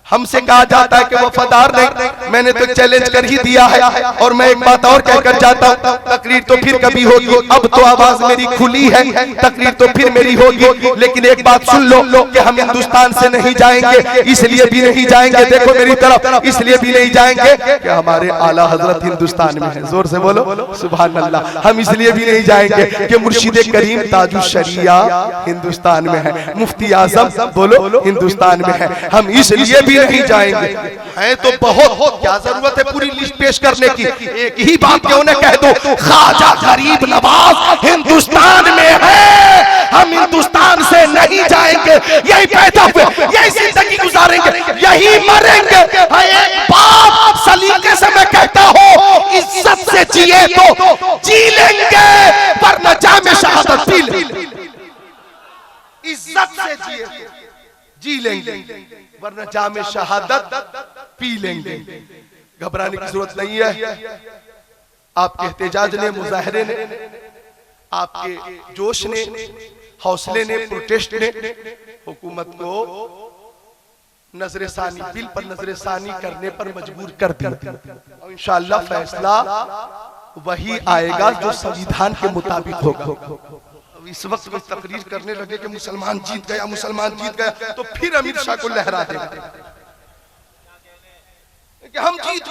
S1: हमसे कहा जाता है कि वफादार नहीं, मैंने तो चैलेंज कर ही दिया है। और मैं एक बात और कहकर जाता हूं, तकरीर तो फिर कभी होगी, अब तो आवाज मेरी खुली है, तकरीर तो फिर मेरी होगी। लेकिन एक बात सुन लो कि हम हिंदुस्तान से नहीं जाएंगे, इसलिए भी नहीं जाएंगे, देखो मेरी तरफ, इसलिए भी नहीं जाएंगे कि हमारे आला हजरत हिंदुस्तान में है। जोर से बोलो सुभान अल्लाह। हम इसलिए भी नहीं जाएंगे कि मुर्शिद करीम ताजुश शरिया हिंदुस्तान में है, मुफ्ती आजम बोलो हिंदुस्तान में है। हम इसलिए भी नहीं जाएंगे। है तो बहुत, क्या जरूरत है पूरी लिस्ट पेश करने की? एक ही बात क्यों न कह दो, ख्वाजा गरीब नवाज हिंदुस्तान में है, हम हिंदुस्तान से नहीं जाएंगे। यही पैदा हुए, यही जिंदगी गुजारेंगे, यही मरेंगे। एक बात सलीके से मैं कहता हूँ, इज्जत से जिए तो जी लेंगे, वरना जामे शहादत पी लेंगे। इज्जत से जिए जी लेंगे, वरना जामे शहादत पी लेंगे। घबराने की जरूरत नहीं है। आपके एहतजाज ने, मुजाहरे ने, आपके जोश ने, हौसले ने, प्रोटेस्ट ने हुकूमत को नजर सानी, बिल पर नजर सानी करने पर मजबूर कर दिया। और इंशाअल्लाह फैसला वही आएगा जो संविधान के मुताबिक होगा। इस वक्त कोई तकरीर करने लगे कि मुसलमान जीत गया, मुसलमान जीत गया, तो फिर अमीर शाह को लहरा देगा कि हम जीत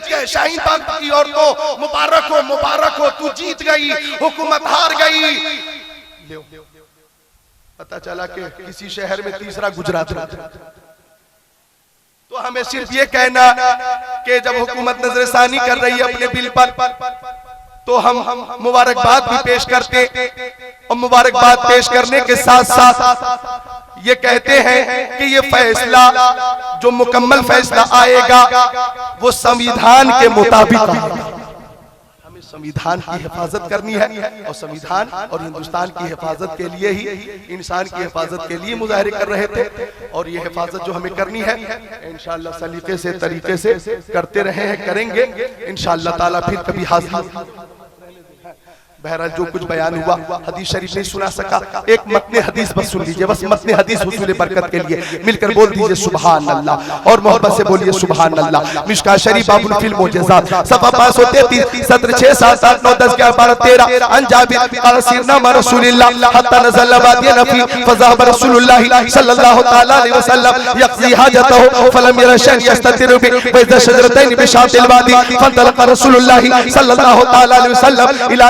S1: गए। शाहीन बाग की औरतों मुबारक हो, तू जीत गई, हुकूमत हार गई। पता चला कि किसी शहर में तीसरा गुजरात रहता। तो हमें सिर्फ ये कहना कि जब हुकूमत नजरसानी कर रही है अपने बिल पर, तो हम मुबारकबाद भी पेश करते, और मुबारकबाद पेश करने के साथ साथ ये कहते हैं कि ये फैसला जो मुकम्मल फैसला आएगा वो संविधान के मुताबिक आएगा। हमें संविधान की हिफाजत करनी है, और संविधान और हिंदुस्तान की हिफाजत के लिए ही, इंसान की हिफाजत के लिए मुजाहरे कर रहे थे। और ये हिफाजत जो हमें करनी है इंशाअल्लाह सलीके से, तरीके से करते रहे हैं, करेंगे इंशाअल्लाह ताला। फिर कभी हाजिर। बहरहाल जो कुछ बयान हुआ, हदीस शरीफ नहीं सुना सका, एक मतने हदीस बस सुन लीजिए, बस मतने हदीस हुसूल बरकत के लिए मिलकर बोल दीजिए सुभान अल्लाह, और मोहब्बत से बोलिए सुभान अल्लाह। मिशकात शरीफ बाबुल फिल मोजेज़ात सफ़ा 533 सत्र 6 7 8 9 10 11 12 13 अन जाबिर क़ाल सिरना रसूलुल्लाह हत्ता नज़ल वादी नफी फज़हब रसूलुल्लाह सल्लल्लाहु तआला अलैहि वसल्लम यक़ज़ी हाजतहु फलम यरा शैअन यस्ततिरु बि व इज़ा शजरतैन बिशातिल वादी फंतलक़ रसूलुल्लाह सल्लल्लाहु तआला अलैहि वसल्लम इला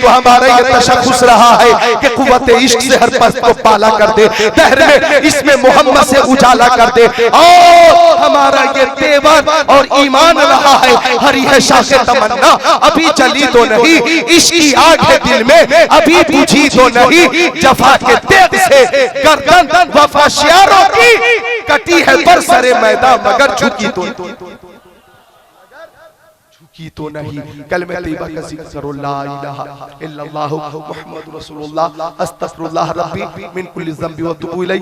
S1: तो हमारा ये तशख्खुस रहा है कि कुव्वत इश्क से हर पस्त को पाला कर दे, दहर में इसमें मोहम्मद से उजाला कर दे। और हमारा ये तेवर और ईमान रहा है, हरी है शाख तमन्ना अभी जली तो नहीं, इश्क की आग है दिल में अभी बुझी तो नहीं, जफा के तेग से गर्दन वफा शियारों की कटी है पर सरे मैदान मगर झुकी तो नहीं। कलमे तैयबा का जिक्र करो, ला इलाहा इल्लल्लाहु मुहम्मदुर रसूलुल्लाह अस्तगफिरुल्लाह रब्बी मिन कुल्ली ज़ंबि व अतूबु इलैहि।